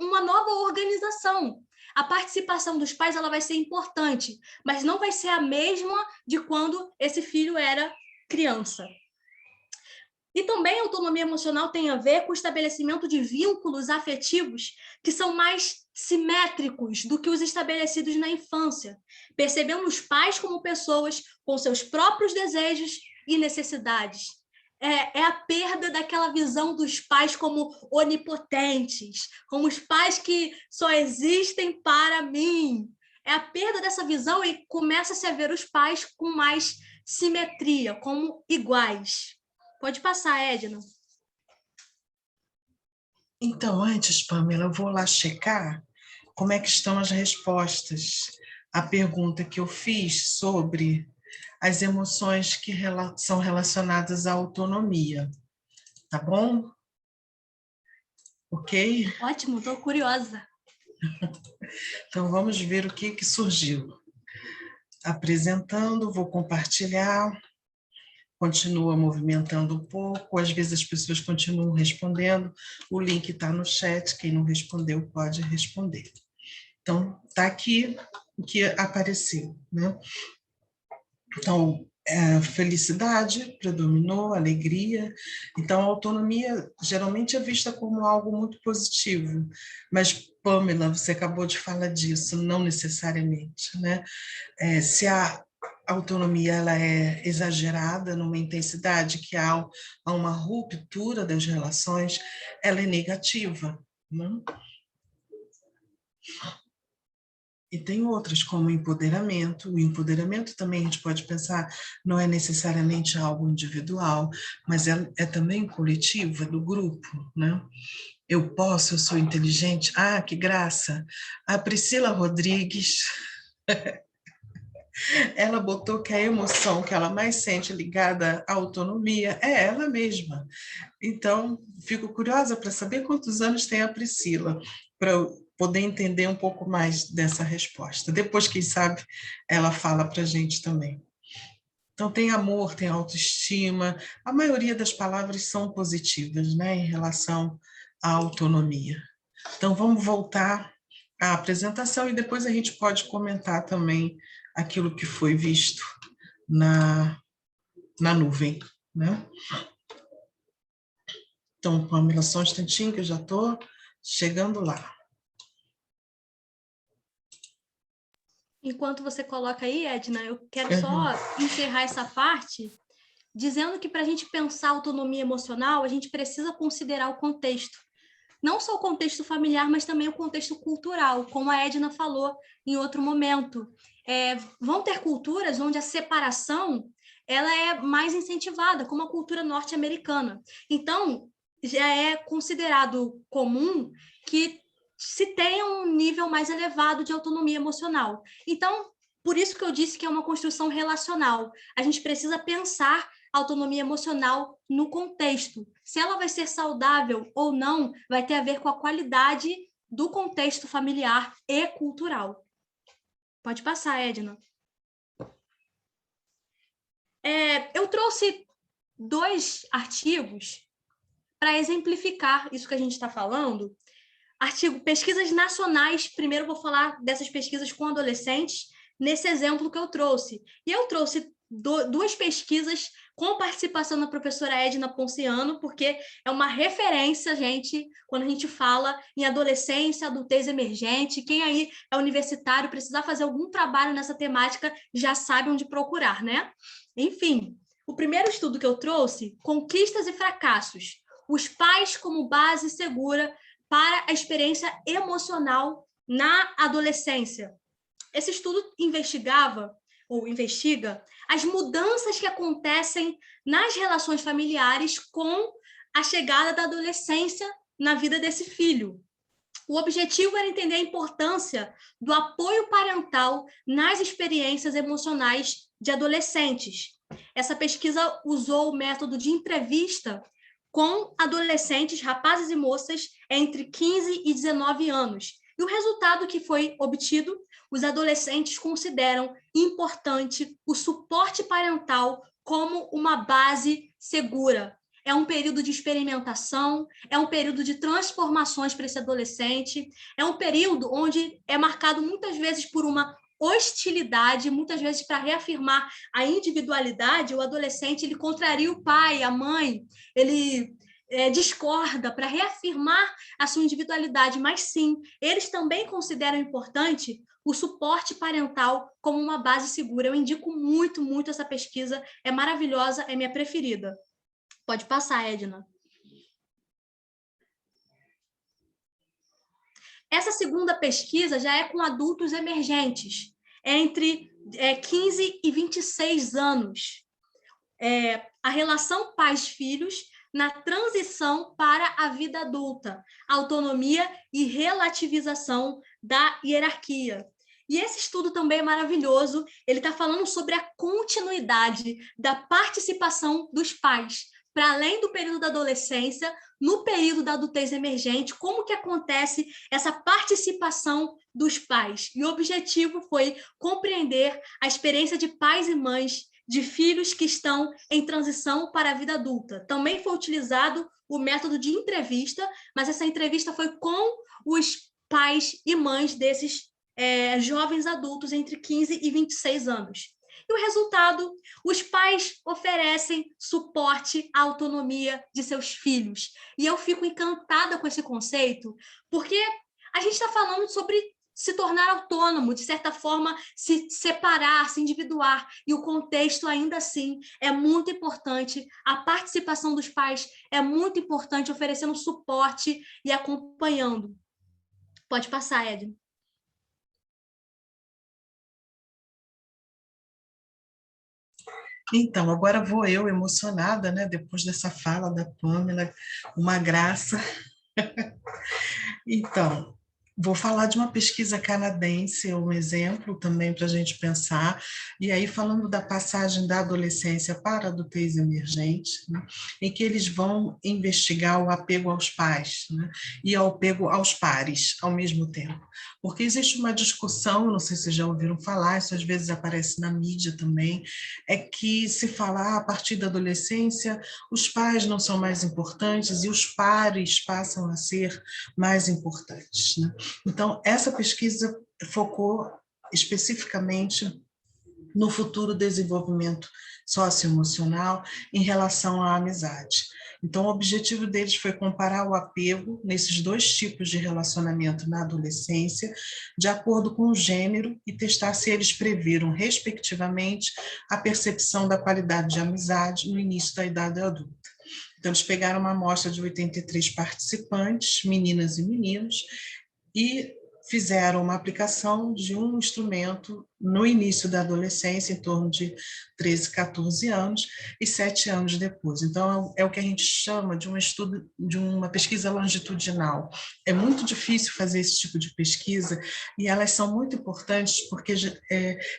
uma nova organização. A participação dos pais ela vai ser importante, mas não vai ser a mesma de quando esse filho era criança. E também a autonomia emocional tem a ver com o estabelecimento de vínculos afetivos que são mais simétricos do que os estabelecidos na infância, percebendo os pais como pessoas com seus próprios desejos e necessidades. É a perda daquela visão dos pais como onipotentes, como os pais que só existem para mim. É a perda dessa visão e começa-se a ver os pais com mais simetria, como iguais. Pode passar, Edna. Então, antes, Pamela, eu vou lá checar como é que estão as respostas à pergunta que eu fiz sobre as emoções que são relacionadas à autonomia. Tá bom? Ok? Ótimo, estou curiosa. Então, vamos ver o que surgiu. Apresentando, vou compartilhar. Continua movimentando um pouco, às vezes as pessoas continuam respondendo, o link está no chat, quem não respondeu pode responder. Então, está aqui o que apareceu, né? Então, felicidade predominou, alegria. Então, a autonomia geralmente é vista como algo muito positivo, mas, Pamela, você acabou de falar disso, não necessariamente, né? Se a autonomia ela é exagerada numa intensidade que há uma ruptura das relações, ela é negativa, né? E tem outras, como o empoderamento. O empoderamento também a gente pode pensar, não é necessariamente algo individual, mas é também coletivo, é do grupo, né? Eu sou inteligente. Ah, que graça! A Priscila Rodrigues Ela botou que a emoção que ela mais sente ligada à autonomia é ela mesma. Então, fico curiosa para saber quantos anos tem a Priscila, para eu poder entender um pouco mais dessa resposta. Depois, quem sabe, ela fala para a gente também. Então, tem amor, tem autoestima, a maioria das palavras são positivas, né, em relação à autonomia. Então, vamos voltar à apresentação e depois a gente pode comentar também aquilo que foi visto na nuvem, né? Então, Pamela, só um instantinho que eu já estou chegando lá. Enquanto você coloca aí, Edna, eu quero só encerrar essa parte dizendo que para a gente pensar autonomia emocional, a gente precisa considerar o contexto. Não só o contexto familiar, mas também o contexto cultural, como a Edna falou em outro momento. Vão ter culturas onde a separação ela é mais incentivada, como a cultura norte-americana. Então, já é considerado comum que se tenha um nível mais elevado de autonomia emocional. Então, por isso que eu disse que é uma construção relacional. A gente precisa pensar a autonomia emocional no contexto. Se ela vai ser saudável ou não, vai ter a ver com a qualidade do contexto familiar e cultural. Pode passar, Edna. Eu trouxe 2 artigos para exemplificar isso que a gente está falando. Artigo Pesquisas Nacionais. Primeiro vou falar dessas pesquisas com adolescentes, nesse exemplo que eu trouxe. E eu trouxe 2 pesquisas com participação da professora Edna Ponciano, porque é uma referência, gente, quando a gente fala em adolescência, adultez emergente. Quem aí é universitário, precisar fazer algum trabalho nessa temática, já sabe onde procurar, né? Enfim, o primeiro estudo que eu trouxe, Conquistas e Fracassos. Os pais como base segura para a experiência emocional na adolescência. Esse estudo investiga as mudanças que acontecem nas relações familiares com a chegada da adolescência na vida desse filho. O objetivo era entender a importância do apoio parental nas experiências emocionais de adolescentes. Essa pesquisa usou o método de entrevista com adolescentes, rapazes e moças, entre 15 e 19 anos. E o resultado que foi obtido, os adolescentes consideram importante o suporte parental como uma base segura. É um período de experimentação, é um período de transformações para esse adolescente, é um período onde é marcado muitas vezes por uma hostilidade, muitas vezes para reafirmar a individualidade, o adolescente ele contraria o pai, a mãe, ele discorda para reafirmar a sua individualidade, mas sim, eles também consideram importante o suporte parental como uma base segura. Eu indico muito, muito essa pesquisa, é maravilhosa, é minha preferida. Pode passar, Edna. Essa segunda pesquisa já é com adultos emergentes, entre 15 e 26 anos. A relação pais-filhos na transição para a vida adulta, autonomia e relativização da hierarquia. E esse estudo também é maravilhoso, ele está falando sobre a continuidade da participação dos pais, para além do período da adolescência, no período da adultez emergente, como que acontece essa participação dos pais. E o objetivo foi compreender a experiência de pais e mães de filhos que estão em transição para a vida adulta. Também foi utilizado o método de entrevista, mas essa entrevista foi com os pais e mães desses jovens adultos entre 15 e 26 anos. E o resultado, os pais oferecem suporte à autonomia de seus filhos. E eu fico encantada com esse conceito, porque a gente está falando sobre se tornar autônomo, de certa forma, se separar, se individuar. E o contexto, ainda assim, é muito importante. A participação dos pais é muito importante, oferecendo suporte e acompanhando. Pode passar, Edna. Então, agora vou eu, emocionada, né? Depois dessa fala da Pamela, uma graça. Então, Vou falar de uma pesquisa canadense, um exemplo também para a gente pensar, e aí falando da passagem da adolescência para a adultez emergente, né, em que eles vão investigar o apego aos pais, né, e o apego aos pares ao mesmo tempo. Porque existe uma discussão, não sei se vocês já ouviram falar, isso às vezes aparece na mídia também, é que se fala, a partir da adolescência, os pais não são mais importantes e os pares passam a ser mais importantes, né? Então, essa pesquisa focou especificamente no futuro desenvolvimento socioemocional em relação à amizade. Então, o objetivo deles foi comparar o apego nesses dois tipos de relacionamento na adolescência, de acordo com o gênero, e testar se eles previram, respectivamente, a percepção da qualidade de amizade no início da idade adulta. Então, eles pegaram uma amostra de 83 participantes, meninas e meninos, e fizeram uma aplicação de um instrumento no início da adolescência, em torno de 13, 14 anos, e 7 anos depois. Então, é o que a gente chama de um estudo, de uma pesquisa longitudinal. É muito difícil fazer esse tipo de pesquisa, e elas são muito importantes porque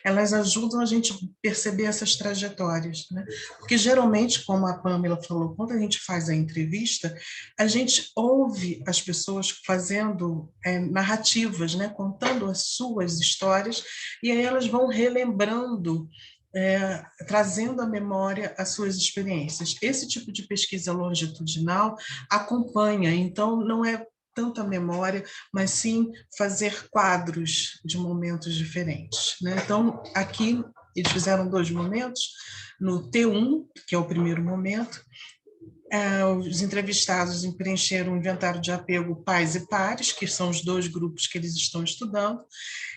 elas ajudam a gente perceber essas trajetórias, né? Porque, geralmente, como a Pamela falou, quando a gente faz a entrevista, a gente ouve as pessoas fazendo narrativas, né? Contando as suas histórias, e aí elas vão relembrando, trazendo à memória as suas experiências. Esse tipo de pesquisa longitudinal acompanha, então não é tanta memória, mas sim fazer quadros de momentos diferentes, né? Então, aqui eles fizeram 2 momentos, no T1, que é o primeiro momento, os entrevistados preencheram um inventário de apego pais e pares, que são os 2 grupos que eles estão estudando,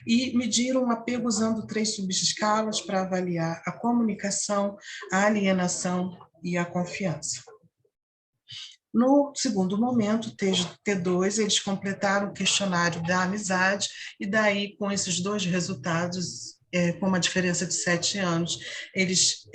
e mediram o apego usando 3 subescalas para avaliar a comunicação, a alienação e a confiança. No segundo momento, T2, eles completaram o questionário da amizade, e daí, com esses 2 resultados, com uma diferença de 7 anos, eles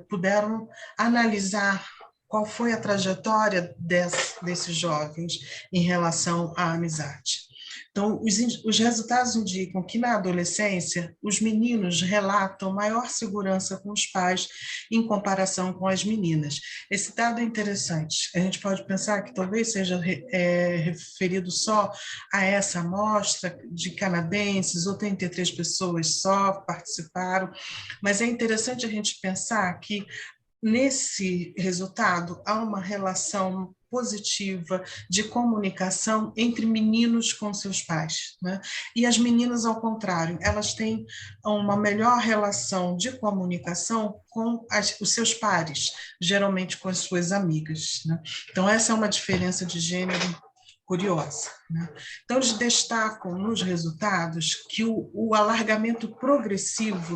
puderam analisar qual foi a trajetória desses jovens em relação à amizade. Então, os resultados indicam que na adolescência, os meninos relatam maior segurança com os pais em comparação com as meninas. Esse dado é interessante. A gente pode pensar que talvez seja referido só a essa amostra de canadenses, 83 pessoas só participaram, mas é interessante a gente pensar que nesse resultado, há uma relação positiva de comunicação entre meninos com seus pais, né? E as meninas, ao contrário, elas têm uma melhor relação de comunicação com os seus pares, geralmente com as suas amigas, né? Então, essa é uma diferença de gênero curiosa, né? Então, eles destacam nos resultados que o alargamento progressivo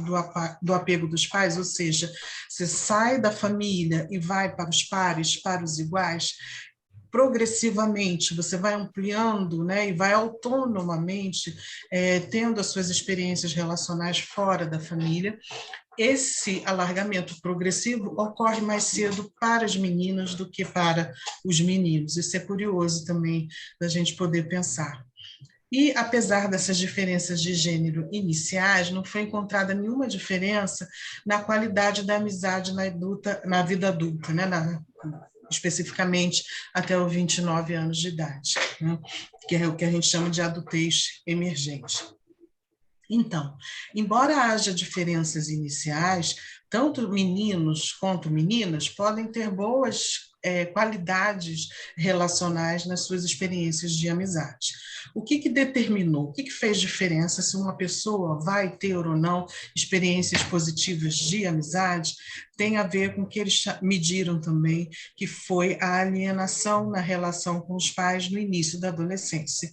do apego dos pais, ou seja, você sai da família e vai para os pares, para os iguais, progressivamente, você vai ampliando, né, e vai autonomamente tendo as suas experiências relacionais fora da família. Esse alargamento progressivo ocorre mais cedo para as meninas do que para os meninos. Isso é curioso também da gente poder pensar. E, apesar dessas diferenças de gênero iniciais, não foi encontrada nenhuma diferença na qualidade da amizade na vida adulta, né? Especificamente até os 29 anos de idade, né? Que é o que a gente chama de adultez emergente. Então, embora haja diferenças iniciais, tanto meninos quanto meninas podem ter boas qualidades relacionais nas suas experiências de amizade. O que determinou, o que fez diferença se uma pessoa vai ter ou não experiências positivas de amizade, tem a ver com o que eles mediram também, que foi a alienação na relação com os pais no início da adolescência.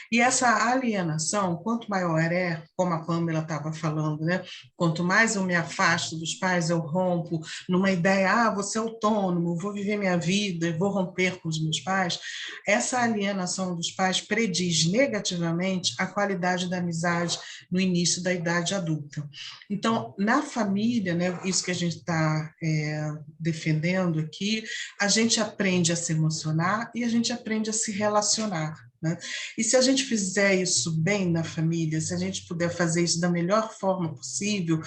E essa alienação, quanto maior é, como a Pamela estava falando, né? Quanto mais eu me afasto dos pais, eu rompo numa ideia, vou ser autônomo, vou viver minha vida, vou romper com os meus pais, essa alienação dos pais prediz negativamente a qualidade da amizade no início da idade adulta. Então, na família, né, isso que a gente está defendendo aqui, a gente aprende a se emocionar e a gente aprende a se relacionar, né? E se a gente fizer isso bem na família, se a gente puder fazer isso da melhor forma possível,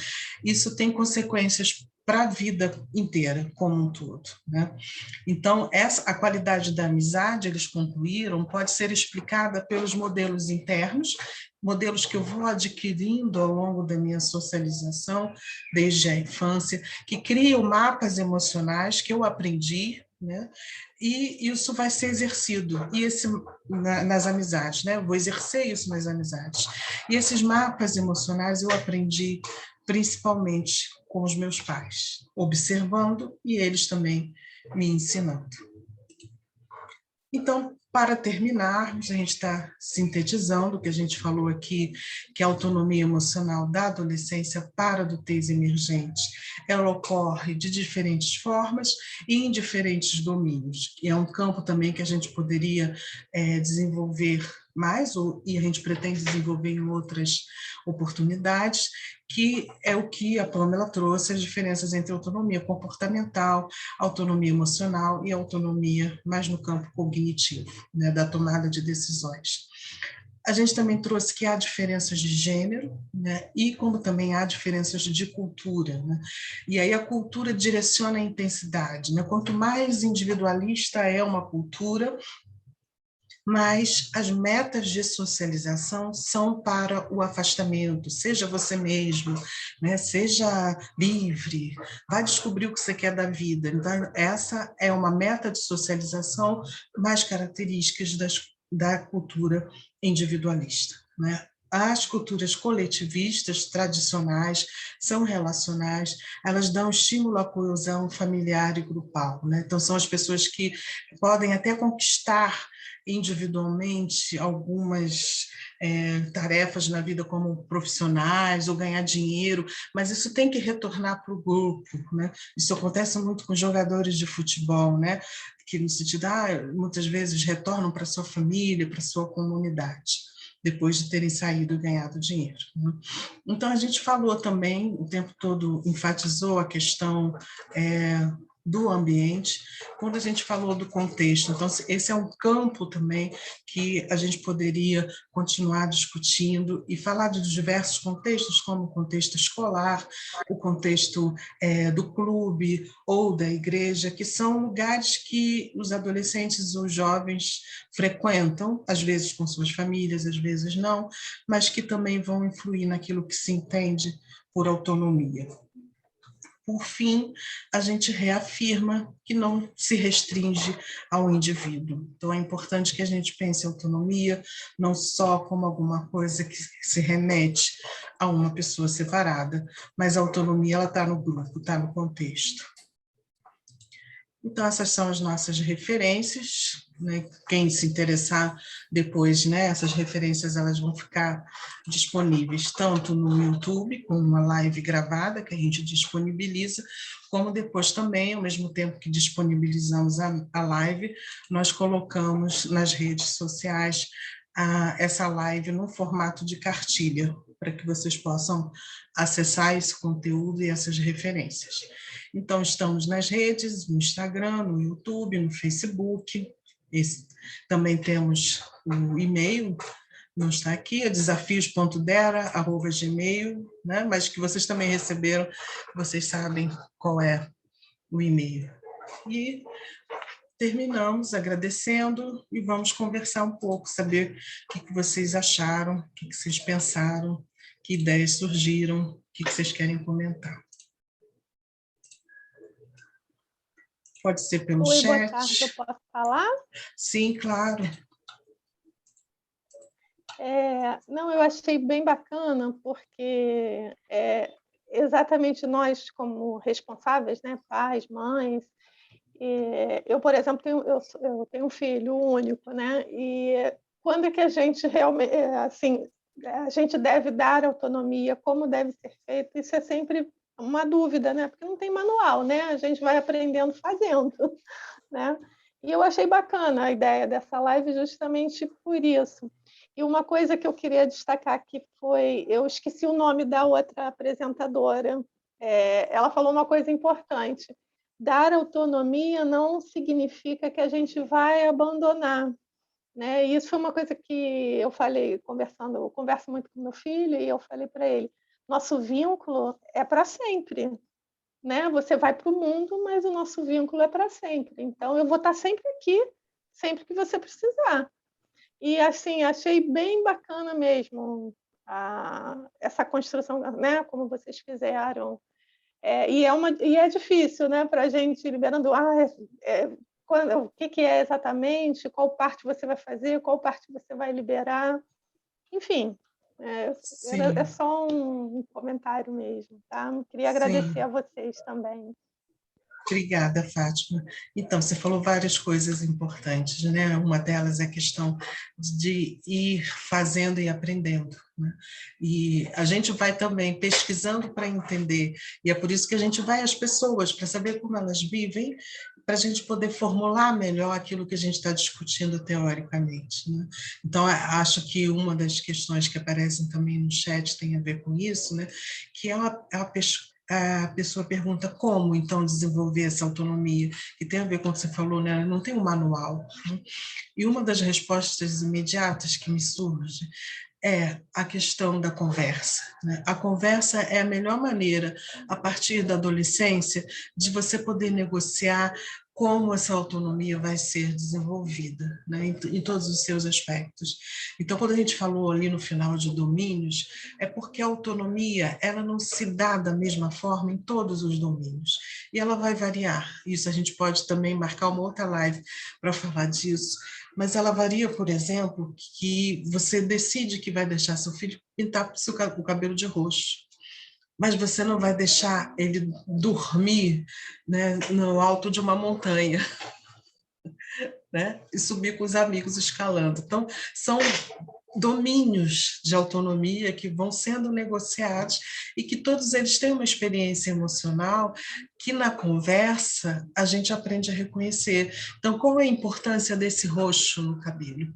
isso tem consequências para a vida inteira, como um todo, né? Então, a qualidade da amizade, eles concluíram, pode ser explicada pelos modelos internos, modelos que eu vou adquirindo ao longo da minha socialização, desde a infância, que criam mapas emocionais que eu aprendi, né? E isso vai ser exercido nas amizades, né? Eu vou exercer isso nas amizades. E esses mapas emocionais eu aprendi principalmente com os meus pais, observando e eles também me ensinando. Então, para terminarmos, a gente está sintetizando o que a gente falou aqui, que a autonomia emocional da adolescência para a adultez emergente, ela ocorre de diferentes formas e em diferentes domínios. E é um campo também que a gente poderia desenvolver mais, e a gente pretende desenvolver em outras oportunidades, que é o que a Pamela trouxe, as diferenças entre autonomia comportamental, autonomia emocional e autonomia mais no campo cognitivo, né, da tomada de decisões. A gente também trouxe que há diferenças de gênero, né, e como também há diferenças de cultura, né? E aí a cultura direciona a intensidade, né? Quanto mais individualista é uma cultura, mas as metas de socialização são para o afastamento, seja você mesmo, né? Seja livre, vai descobrir o que você quer da vida. Então, essa é uma meta de socialização mais características da cultura individualista, né? As culturas coletivistas tradicionais são relacionais, elas dão estímulo à coesão familiar e grupal, né? Então, são as pessoas que podem até conquistar individualmente algumas tarefas na vida como profissionais ou ganhar dinheiro, mas isso tem que retornar para o grupo, né? Isso acontece muito com jogadores de futebol, né? Que no sentido, muitas vezes retornam para sua família, para sua comunidade, depois de terem saído e ganhado dinheiro, né? Então, a gente falou também, o tempo todo enfatizou a questão do ambiente, quando a gente falou do contexto. Então, esse é um campo também que a gente poderia continuar discutindo e falar de diversos contextos, como o contexto escolar, o contexto do clube ou da igreja, que são lugares que os adolescentes ou jovens frequentam, às vezes com suas famílias, às vezes não, mas que também vão influir naquilo que se entende por autonomia. Por fim, a gente reafirma que não se restringe ao indivíduo. Então, é importante que a gente pense em autonomia não só como alguma coisa que se remete a uma pessoa separada, mas a autonomia está no grupo, está no contexto. Então, essas são as nossas referências, né? Quem se interessar depois, né, essas referências elas vão ficar disponíveis tanto no YouTube, com uma live gravada que a gente disponibiliza, como depois também, ao mesmo tempo que disponibilizamos a live, nós colocamos nas redes sociais essa live no formato de cartilha, para que vocês possam acessar esse conteúdo e essas referências. Então, estamos nas redes, no Instagram, no YouTube, no Facebook. Também temos o e-mail, não está aqui, é desafios.dera@gmail, né? Mas que vocês também receberam, vocês sabem qual é o e-mail. E terminamos agradecendo e vamos conversar um pouco, saber o que vocês acharam, o que vocês pensaram, que ideias surgiram, o que vocês querem comentar. Pode ser pelo chat. Boa tarde, eu posso falar? Sim, claro. Não, eu achei bem bacana, porque exatamente nós, como responsáveis, né, pais, mães, eu, por exemplo, eu tenho um filho único, né? E quando é que a gente realmente, assim, a gente deve dar autonomia, como deve ser feito, isso é sempre uma dúvida, né? Porque não tem manual, né? A gente vai aprendendo fazendo, né? E eu achei bacana a ideia dessa live justamente por isso. E uma coisa que eu queria destacar aqui foi, eu esqueci o nome da outra apresentadora, ela falou uma coisa importante: dar autonomia não significa que a gente vai abandonar, né? E isso foi uma coisa que eu falei, eu converso muito com meu filho, e eu falei para ele, nosso vínculo é para sempre, né? Você vai para o mundo, mas o nosso vínculo é para sempre. Então, eu vou estar sempre aqui, sempre que você precisar. E, assim, achei bem bacana mesmo essa construção, né? Como vocês fizeram. E é difícil, né? Para a gente liberando, o que é exatamente, qual parte você vai fazer, qual parte você vai liberar. Enfim, é só um comentário mesmo, tá? Queria agradecer a vocês também. Obrigada, Fátima. Então, você falou várias coisas importantes, né? Uma delas é a questão de ir fazendo e aprendendo, né? E a gente vai também pesquisando para entender, e é por isso que a gente vai às pessoas, para saber como elas vivem, para a gente poder formular melhor aquilo que a gente está discutindo teoricamente, né? Então, acho que uma das questões que aparecem também no chat tem a ver com isso, né? Que é a pessoa pergunta como, então, desenvolver essa autonomia, que tem a ver com o que você falou, né? Não tem um manual, né? E uma das respostas imediatas que me surge é a questão da conversa, né? A conversa é a melhor maneira, a partir da adolescência, de você poder negociar como essa autonomia vai ser desenvolvida, né, em todos os seus aspectos. Então, quando a gente falou ali no final de domínios, é porque a autonomia ela não se dá da mesma forma em todos os domínios, e ela vai variar. Isso a gente pode também marcar uma outra live para falar disso, mas ela varia, por exemplo, que você decide que vai deixar seu filho pintar o cabelo de roxo, mas você não vai deixar ele dormir, né, no alto de uma montanha, né, e subir com os amigos escalando. Então, são domínios de autonomia que vão sendo negociados e que todos eles têm uma experiência emocional que na conversa a gente aprende a reconhecer. Então, qual é a importância desse roxo no cabelo?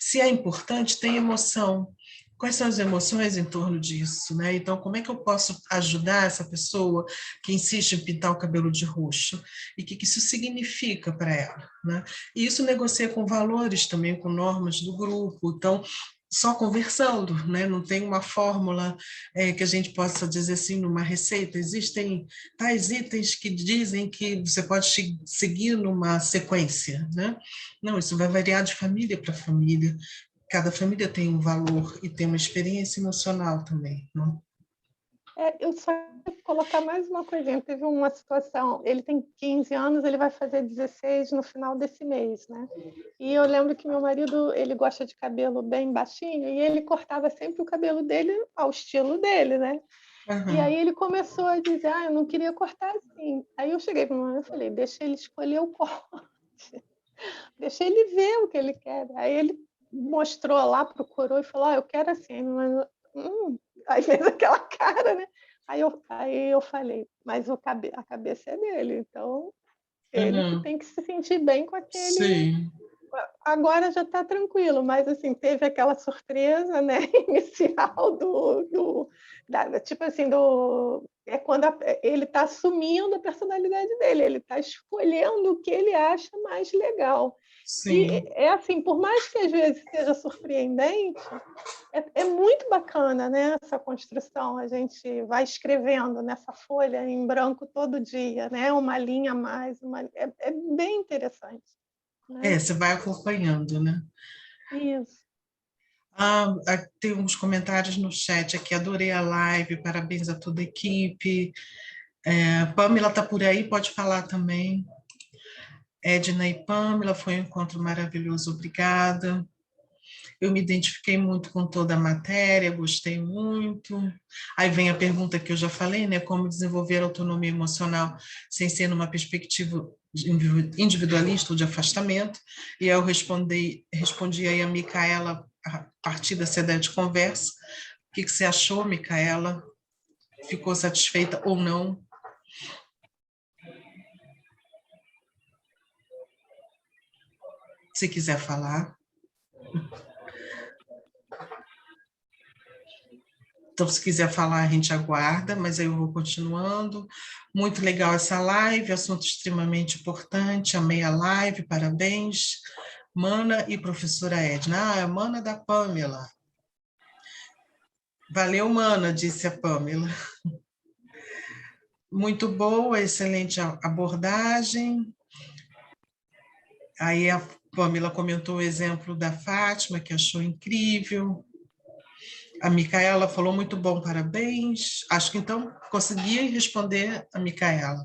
Se é importante, tem emoção. Quais são as emoções em torno disso, né? Então, como é que eu posso ajudar essa pessoa que insiste em pintar o cabelo de roxo? E o que isso significa para ela, né? E isso negocia com valores também, com normas do grupo. Então, só conversando, né? Não tem uma fórmula que a gente possa dizer assim, numa receita. Existem tais itens que dizem que você pode seguir numa sequência, né? Não, isso vai variar de família para família. Cada família tem um valor e tem uma experiência emocional também, não? Eu só vou colocar mais uma coisinha. Teve uma situação, ele tem 15 anos, ele vai fazer 16 no final desse mês, né? E eu lembro que meu marido, ele gosta de cabelo bem baixinho, e ele cortava sempre o cabelo dele ao estilo dele, né? Uhum. E aí ele começou a dizer, eu não queria cortar assim. Aí eu cheguei para o meu marido e falei, deixa ele escolher o corte. Deixa ele ver o que ele quer. Aí ele mostrou lá, procurou e falou, eu quero assim. Mas, aí fez aquela cara, né? Aí eu falei, mas a cabeça é dele, então ele que tem que se sentir bem com aquele... Sim. Agora já está tranquilo, mas assim, teve aquela surpresa, né, inicial tipo assim, quando ele está assumindo a personalidade dele, ele está escolhendo o que ele acha mais legal. Sim. E é assim, por mais que às vezes seja surpreendente, é muito bacana, né, essa construção. A gente vai escrevendo nessa folha em branco todo dia, né, uma linha a mais, é bem interessante. Você vai acompanhando, né? Isso. Tem uns comentários no chat aqui, adorei a live, parabéns a toda a equipe. Pamela está por aí, pode falar também. Edna e Pamela, foi um encontro maravilhoso, obrigada. Eu me identifiquei muito com toda a matéria, gostei muito. Aí vem a pergunta que eu já falei, né? Como desenvolver autonomia emocional sem ser numa perspectiva individualista ou de afastamento. E aí eu respondi aí a Micaela a partir dessa ideia de conversa. O que você achou, Micaela? Ficou satisfeita ou não? Se quiser falar. Então, se quiser falar, a gente aguarda, mas aí eu vou continuando. Muito legal essa live, assunto extremamente importante, amei a live, parabéns. Mana e professora Edna. Ah, é a Mana da Pamela. Valeu, Mana, disse a Pamela. Muito boa, excelente abordagem. Aí a Pamela comentou o exemplo da Fátima, que achou incrível. A Micaela falou muito bom, parabéns. Acho que então consegui responder a Micaela.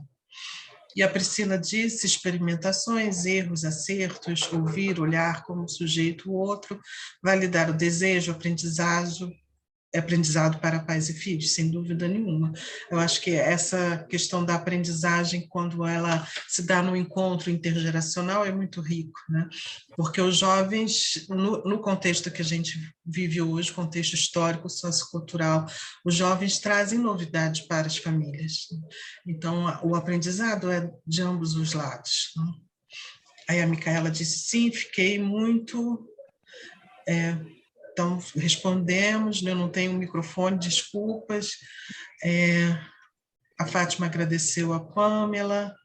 E a Priscila disse: experimentações, erros, acertos, ouvir, olhar como sujeito o outro, validar o desejo, aprendizado para pais e filhos, sem dúvida nenhuma. Eu acho que essa questão da aprendizagem, quando ela se dá no encontro intergeracional, é muito rico, né? Porque os jovens, no contexto que a gente vive hoje, contexto histórico, sociocultural, os jovens trazem novidades para as famílias. Então, o aprendizado é de ambos os lados, né? Aí a Micaela disse: sim, fiquei muito... Então, respondemos, eu não tenho microfone, desculpas. A Fátima agradeceu a Pamela,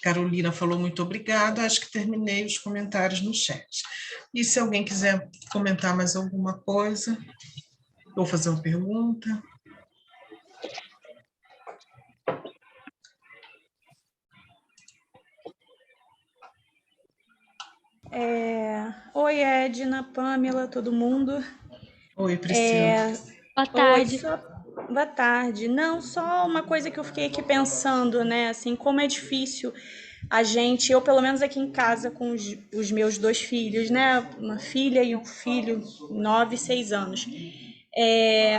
Carolina falou muito obrigado, acho que terminei os comentários no chat. E se alguém quiser comentar mais alguma coisa, ou fazer uma pergunta. Oi, Edna, Pamela, todo mundo. Oi, Priscila. Boa tarde. Boa tarde. Não, só uma coisa que eu fiquei aqui pensando, né? Assim, como é difícil eu pelo menos aqui em casa com os meus 2 filhos, né? Uma filha e um filho, 9 e 6 anos.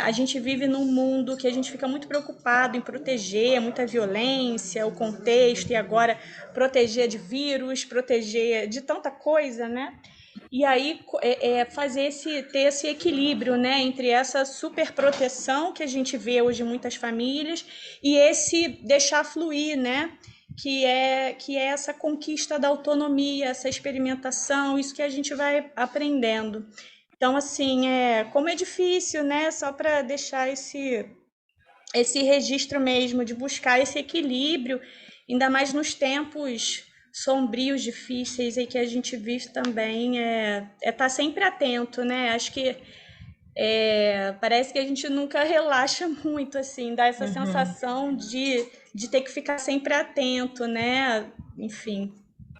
A gente vive num mundo que a gente fica muito preocupado em proteger, muita violência, o contexto, e agora proteger de vírus, proteger de tanta coisa, né? E aí ter esse equilíbrio, né, entre essa superproteção que a gente vê hoje em muitas famílias e esse deixar fluir, né? Que é essa conquista da autonomia, essa experimentação, isso que a gente vai aprendendo. Então, assim, como é difícil, né? Só para deixar esse registro mesmo, de buscar esse equilíbrio, ainda mais nos tempos sombrios, difíceis, e que a gente vive também, estar sempre atento, né? Acho que parece que a gente nunca relaxa muito, assim, dá essa sensação de ter que ficar sempre atento, né? Enfim,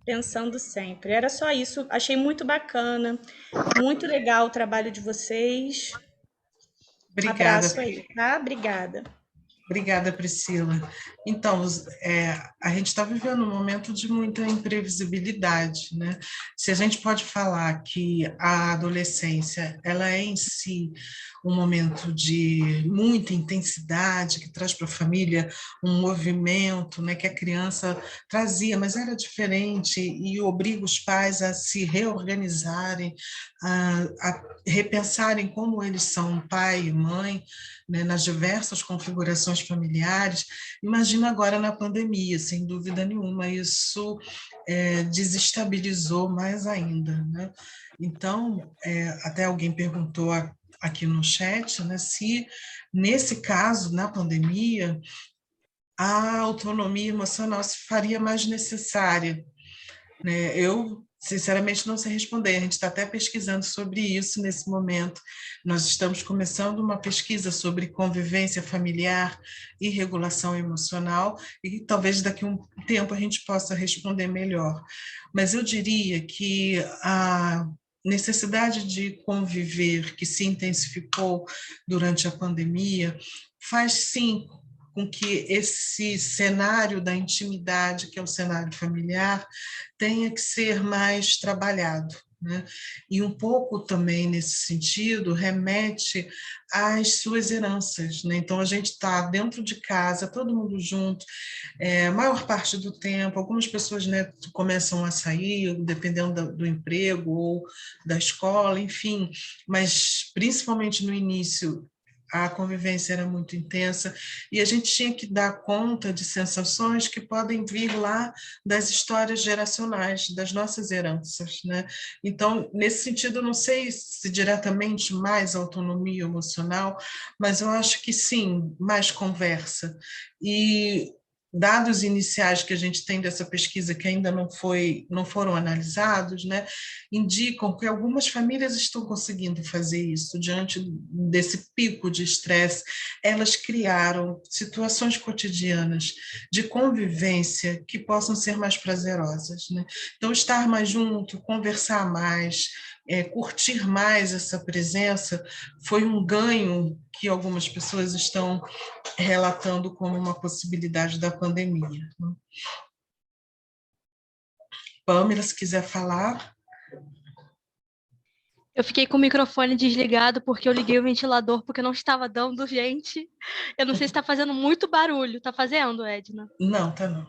pensando sempre. Era só isso, achei muito bacana, muito legal o trabalho de vocês. Obrigada. Abraço aí, tá? Obrigada. Obrigada, Priscila. Então, a gente está vivendo um momento de muita imprevisibilidade, né? Se a gente pode falar que a adolescência, ela é em si um momento de muita intensidade, que traz para a família um movimento, né, que a criança trazia, mas era diferente e obriga os pais a se reorganizarem, a repensarem como eles são pai e mãe, né, nas diversas configurações familiares. Imagina agora na pandemia, sem dúvida nenhuma, isso desestabilizou mais ainda, né? Então, até alguém perguntou aqui no chat, né, se nesse caso, na pandemia, a autonomia emocional se faria mais necessária, né? Eu, sinceramente, não sei responder. A gente está até pesquisando sobre isso nesse momento. Nós estamos começando uma pesquisa sobre convivência familiar e regulação emocional, e talvez daqui a um tempo a gente possa responder melhor. Mas eu diria que a necessidade de conviver, que se intensificou durante a pandemia, faz sim com que esse cenário da intimidade, que é o cenário familiar, tenha que ser mais trabalhado, né? E um pouco também nesse sentido remete às suas heranças, né? Então a gente está dentro de casa, todo mundo junto, a maior parte do tempo. Algumas pessoas, né, começam a sair, dependendo do emprego ou da escola, enfim, mas principalmente no início a convivência era muito intensa e a gente tinha que dar conta de sensações que podem vir lá das histórias geracionais, das nossas heranças, né? Então, nesse sentido, eu não sei se diretamente mais autonomia emocional, mas eu acho que sim, mais conversa. E dados iniciais que a gente tem dessa pesquisa que ainda não foram analisados, né, indicam que algumas famílias estão conseguindo fazer isso diante desse pico de estresse. Elas criaram situações cotidianas de convivência que possam ser mais prazerosas, né? Então, estar mais junto, conversar mais, curtir mais essa presença foi um ganho que algumas pessoas estão relatando como uma possibilidade da pandemia. Pamela, se quiser falar. Eu fiquei com o microfone desligado porque eu liguei o ventilador porque não estava dando, gente. Eu não sei se está fazendo muito barulho. Tá fazendo, Edna? Não, tá não.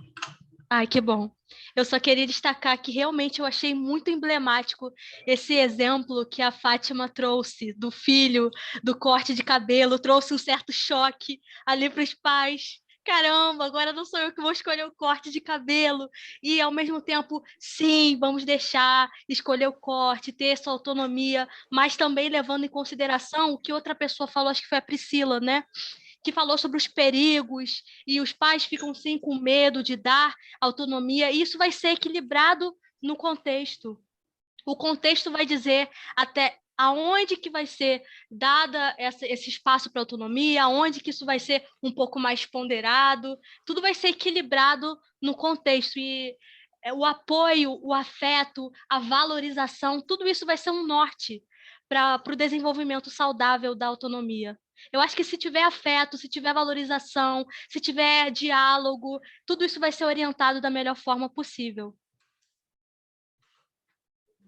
Ai, que bom. Eu só queria destacar que realmente eu achei muito emblemático esse exemplo que a Fátima trouxe do filho, do corte de cabelo, trouxe um certo choque ali para os pais. Caramba, agora não sou eu que vou escolher o corte de cabelo. E, ao mesmo tempo, sim, vamos deixar escolher o corte, ter essa autonomia, mas também levando em consideração o que outra pessoa falou, acho que foi a Priscila, né? Que falou sobre os perigos, e os pais ficam sim com medo de dar autonomia, e isso vai ser equilibrado no contexto. O contexto vai dizer até aonde que vai ser dada esse espaço para autonomia, aonde que isso vai ser um pouco mais ponderado, tudo vai ser equilibrado no contexto, e o apoio, o afeto, a valorização, tudo isso vai ser um norte para o desenvolvimento saudável da autonomia. Eu acho que se tiver afeto, se tiver valorização, se tiver diálogo, tudo isso vai ser orientado da melhor forma possível.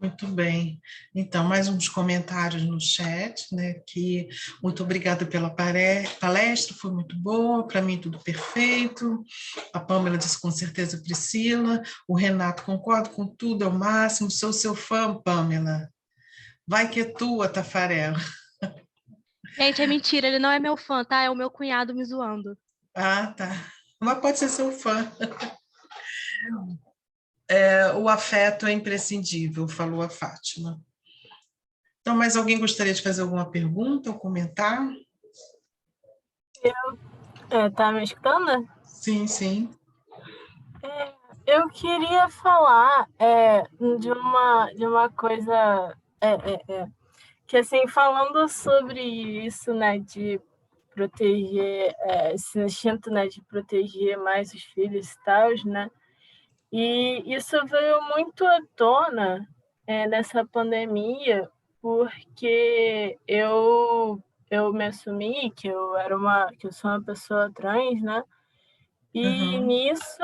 Muito bem. Então, mais uns comentários no chat, né? Que muito obrigada pela palestra, foi muito boa, para mim tudo perfeito. A Pamela disse com certeza, Priscila. O Renato, concordo com tudo, é o máximo. Sou seu fã, Pamela. Vai que é tua, Tafarel. Gente, é mentira, ele não é meu fã, tá? É o meu cunhado me zoando. Ah, tá. Mas pode ser seu fã. O afeto é imprescindível, falou a Fátima. Então, mais alguém gostaria de fazer alguma pergunta ou comentar? Tá me escutando? Sim, sim. Eu queria falar de uma coisa que, assim, falando sobre isso, né, de proteger, esse instinto, né, de proteger mais os filhos e tal, né, e isso veio muito à tona nessa pandemia, porque eu me assumi que que eu sou uma pessoa trans, né, e nisso,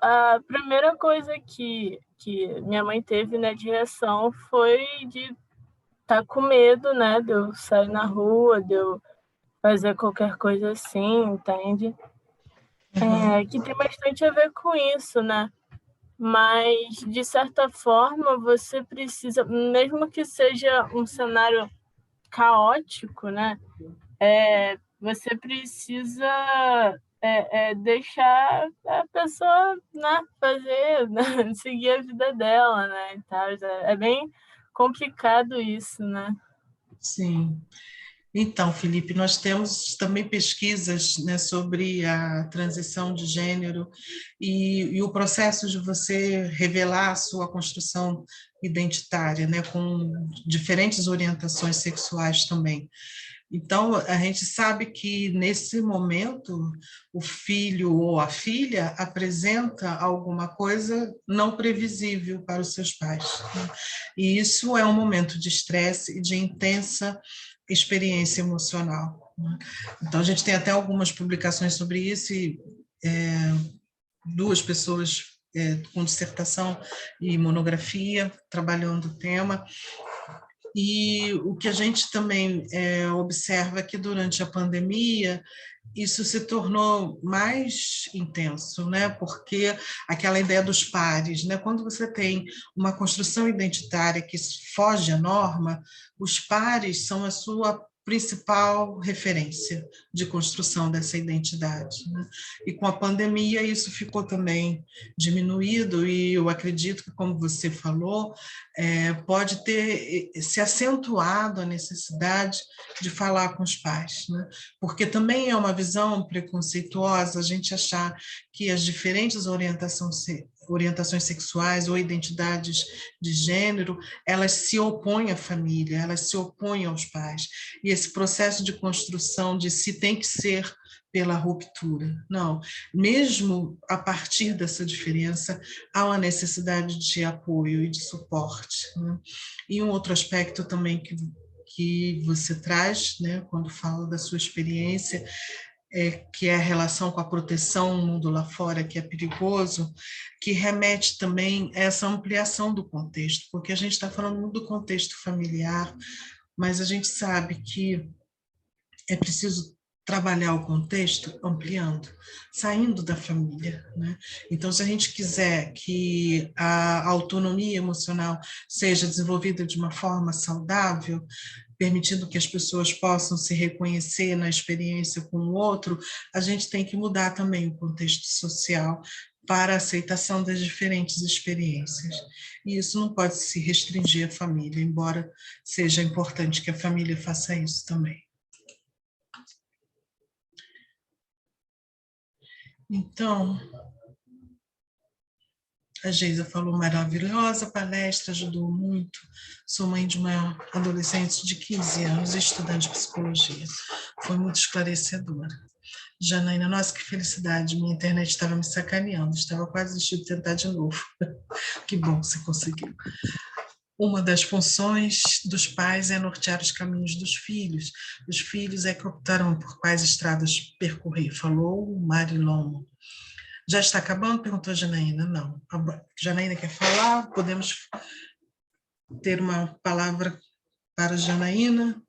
a primeira coisa que minha mãe teve, né, de reação foi de estar com medo, né, de eu sair na rua, de eu fazer qualquer coisa assim, entende? Que tem bastante a ver com isso, né? Mas, de certa forma, você precisa, mesmo que seja um cenário caótico, né? Você precisa deixar a pessoa, né, fazer, né, seguir a vida dela, né, e tal. É bem complicado isso, né? Sim. Então, Felipe, nós temos também pesquisas, né, sobre a transição de gênero e o processo de você revelar a sua construção identitária, né, com diferentes orientações sexuais também. Então, a gente sabe que, nesse momento, o filho ou a filha apresenta alguma coisa não previsível para os seus pais, né? E isso é um momento de estresse e de intensa experiência emocional, né? Então, a gente tem até algumas publicações sobre isso, e duas pessoas com dissertação e monografia trabalhando o tema. E o que a gente também observa é que, durante a pandemia, isso se tornou mais intenso, né? Porque aquela ideia dos pares, né? Quando você tem uma construção identitária que foge à norma, os pares são a sua principal referência de construção dessa identidade, né? E com a pandemia isso ficou também diminuído, e eu acredito que, como você falou, pode ter se acentuado a necessidade de falar com os pais, né? Porque também é uma visão preconceituosa a gente achar que as diferentes orientações sexuais ou identidades de gênero, elas se opõem à família, elas se opõem aos pais. E esse processo de construção de si tem que ser pela ruptura. Não, mesmo a partir dessa diferença, há uma necessidade de apoio e de suporte, né? E um outro aspecto também que você traz, né, quando fala da sua experiência, que é a relação com a proteção no mundo lá fora, que é perigoso, que remete também a essa ampliação do contexto, porque a gente está falando muito do contexto familiar, mas a gente sabe que é preciso trabalhar o contexto ampliando, saindo da família, né? Então, se a gente quiser que a autonomia emocional seja desenvolvida de uma forma saudável, permitindo que as pessoas possam se reconhecer na experiência com o outro, a gente tem que mudar também o contexto social para a aceitação das diferentes experiências. E isso não pode se restringir à família, embora seja importante que a família faça isso também. Então, a Geisa falou, maravilhosa palestra, ajudou muito. Sou mãe de uma adolescente de 15 anos, estudante de psicologia. Foi muito esclarecedora. Janaína, nossa, que felicidade, minha internet estava me sacaneando, estava quase desistindo de tentar de novo. Que bom que você conseguiu. Uma das funções dos pais é nortear os caminhos dos filhos. Os filhos é que optarão por quais estradas percorrer, falou Marilon. Já está acabando? Perguntou a Janaína. Não. A Janaína quer falar? Podemos ter uma palavra para a Janaína?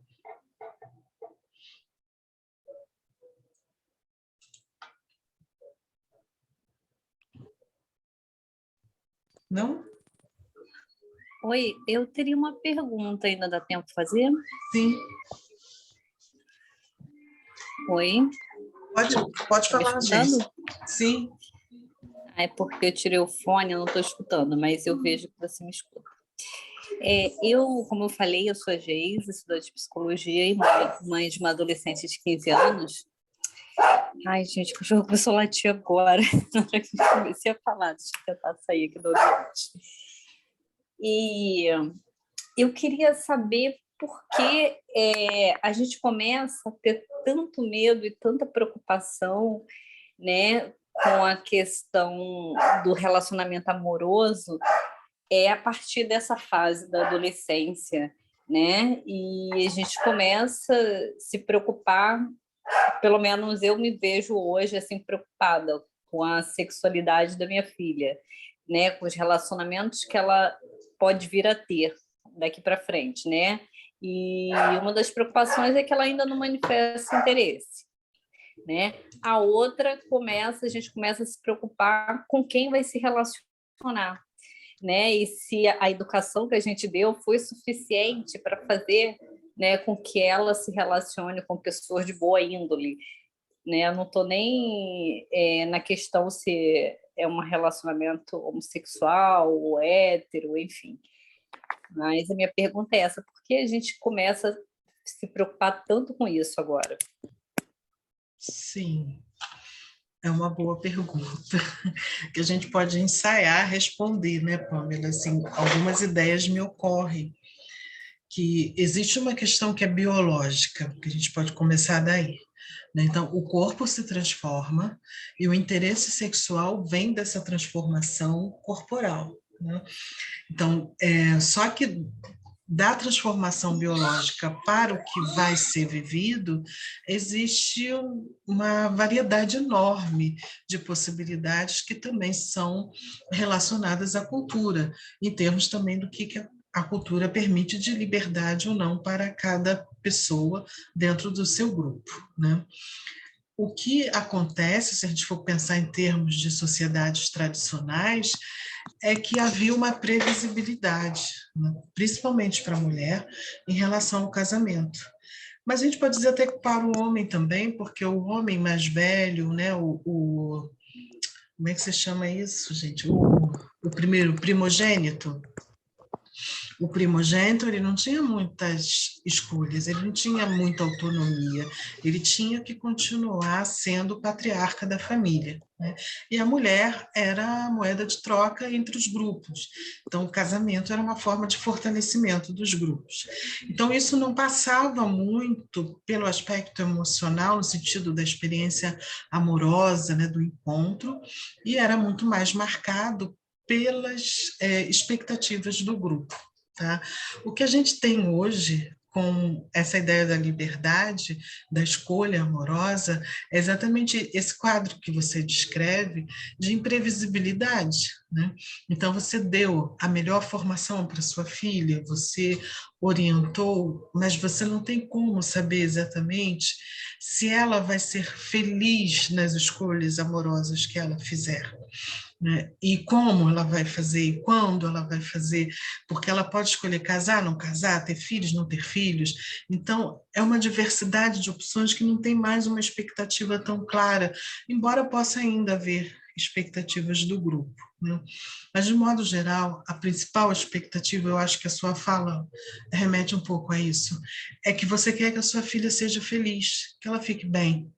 Não? Oi, eu teria uma pergunta, ainda dá tempo de fazer? Sim. Oi? Pode Tá me falar, escutando? gente. Sim. É porque eu tirei o fone, eu não estou escutando, mas eu vejo que você me escuta. Eu, como eu falei, eu sou a Geisa, estudante de psicologia e mãe de uma adolescente de 15 anos. Ai, gente, o cachorro começou a latir agora, na hora que eu comecei a falar, deixa eu tentar sair aqui do ambiente. E eu queria saber por que a gente começa a ter tanto medo e tanta preocupação, né, com a questão do relacionamento amoroso a partir dessa fase da adolescência, né? E a gente começa a se preocupar, pelo menos eu me vejo hoje assim preocupada com a sexualidade da minha filha, né, com os relacionamentos que ela pode vir a ter daqui para frente, né? E uma das preocupações é que ela ainda não manifesta interesse, né? A outra a gente começa a se preocupar com quem vai se relacionar, né? E se a educação que a gente deu foi suficiente para fazer, né, com que ela se relacione com pessoas de boa índole, né? Eu não estou nem na questão se é um relacionamento homossexual ou hétero, enfim. Mas a minha pergunta é essa: por que a gente começa a se preocupar tanto com isso agora? Sim, é uma boa pergunta, que a gente pode ensaiar, responder, né, Pamela? Assim, algumas ideias me ocorrem, que existe uma questão que é biológica, que a gente pode começar daí, né? Então, o corpo se transforma e o interesse sexual vem dessa transformação corporal, né? Então, só que da transformação biológica para o que vai ser vivido, existe uma variedade enorme de possibilidades que também são relacionadas à cultura, em termos também do que a cultura permite de liberdade ou não para cada pessoa dentro do seu grupo, né? O que acontece, se a gente for pensar em termos de sociedades tradicionais, é que havia uma previsibilidade, né, principalmente para a mulher, em relação ao casamento. Mas a gente pode dizer até que para o homem também, porque o homem mais velho, né, como é que se chama isso, gente? O primeiro primogênito. O primogênito, ele não tinha muitas escolhas, ele não tinha muita autonomia, ele tinha que continuar sendo o patriarca da família, né? E a mulher era a moeda de troca entre os grupos. Então, o casamento era uma forma de fortalecimento dos grupos. Então, isso não passava muito pelo aspecto emocional, no sentido da experiência amorosa, né, do encontro, e era muito mais marcado pelas expectativas do grupo. Tá? O que a gente tem hoje com essa ideia da liberdade, da escolha amorosa, é exatamente esse quadro que você descreve de imprevisibilidade, né? Então, você deu a melhor formação para sua filha, você orientou, mas você não tem como saber exatamente se ela vai ser feliz nas escolhas amorosas que ela fizer, né? E como ela vai fazer, e quando ela vai fazer, porque ela pode escolher casar, não casar, ter filhos, não ter filhos. Então, é uma diversidade de opções que não tem mais uma expectativa tão clara, embora possa ainda haver expectativas do grupo, né? Mas, de modo geral, a principal expectativa, eu acho que a sua fala remete um pouco a isso, é que você quer que a sua filha seja feliz, que ela fique bem,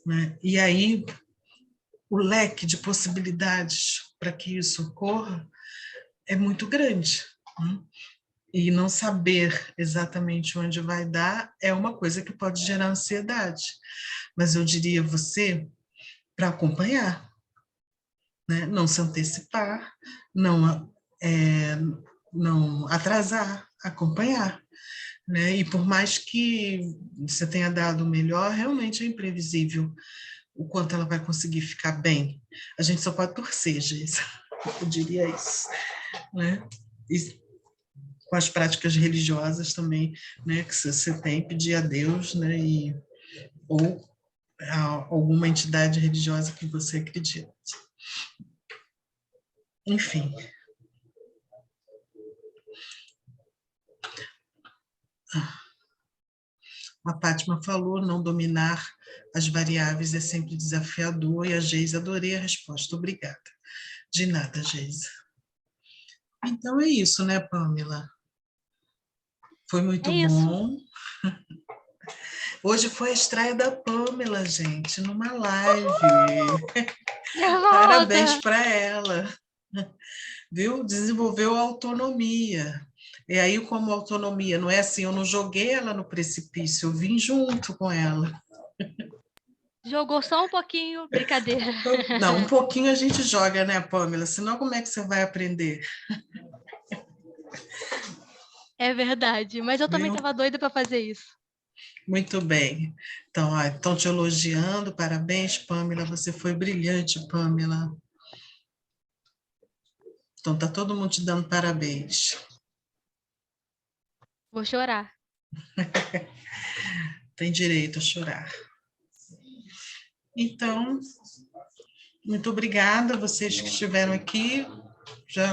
né? E aí, o leque de possibilidades para que isso ocorra é muito grande, né? E não saber exatamente onde vai dar é uma coisa que pode gerar ansiedade. Mas eu diria a você para acompanhar, né? Não se antecipar, não, não atrasar, acompanhar, né? E por mais que você tenha dado o melhor, realmente é imprevisível o quanto ela vai conseguir ficar bem. A gente só pode torcer, Geisa, eu diria isso, né? E com as práticas religiosas também, né, que você tem, pedir a Deus, né, ou a alguma entidade religiosa que você acredita. Enfim. A Fátima falou, não dominar as variáveis é sempre desafiador, e a Geisa, adorei a resposta, obrigada. De nada, Geisa. Então é isso, né, Pamela? Foi muito bom. Hoje foi a estreia da Pamela, gente, numa live. Parabéns para ela. Viu? Desenvolveu a autonomia. E aí, como autonomia, não é assim, eu não joguei ela no precipício, eu vim junto com ela. Jogou só um pouquinho, brincadeira. Não, um pouquinho a gente joga, né, Pamela? Senão, como é que você vai aprender? É verdade, mas eu também Viu? estava doida para fazer isso. Muito bem. Então, estão te elogiando, parabéns, Pamela, você foi brilhante, Pamela. Então, está todo mundo te dando parabéns. Vou chorar. Tem direito a chorar. Então, muito obrigada a vocês que estiveram aqui.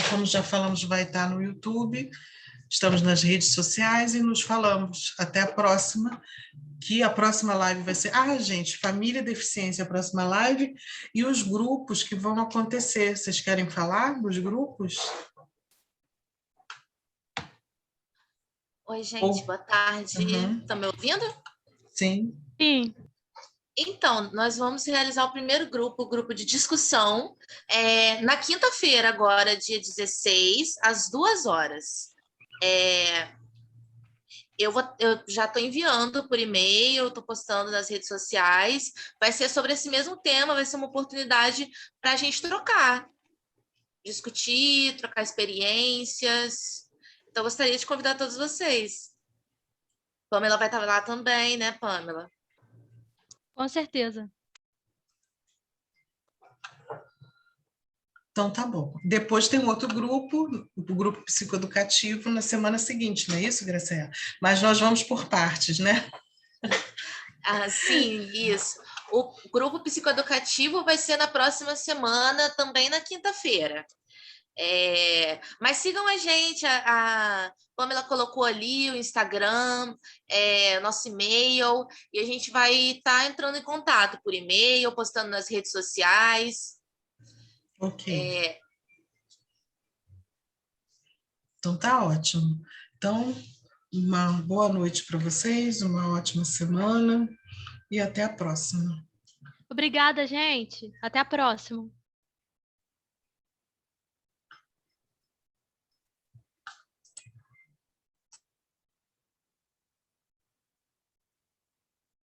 Como já falamos, vai estar no YouTube. Estamos nas redes sociais e nos falamos. Até a próxima, que a próxima live vai ser... gente, Família e Deficiência, a próxima live, e os grupos que vão acontecer. Vocês querem falar dos grupos? Oi, gente, boa tarde. Estão me ouvindo? Sim. Sim. Então, nós vamos realizar o primeiro grupo, o grupo de discussão, na quinta-feira, agora, dia 16, às 2h. Eu já estou enviando por e-mail, estou postando nas redes sociais. Vai ser sobre esse mesmo tema, vai ser uma oportunidade para a gente trocar, discutir, trocar experiências. Então, gostaria de convidar todos vocês. Pamela vai estar lá também, né, Pamela? Com certeza. Então, tá bom. Depois tem um outro grupo, o grupo psicoeducativo, na semana seguinte, não é isso, Graciela? Mas nós vamos por partes, né? Sim, isso. O grupo psicoeducativo vai ser na próxima semana, também na quinta-feira. Mas sigam a gente, a Pamela colocou ali o Instagram, nosso e-mail, e a gente vai estar entrando em contato por e-mail, postando nas redes sociais. Ok. Então tá ótimo. Então, uma boa noite para vocês, uma ótima semana e até a próxima. Obrigada, gente. Até a próxima.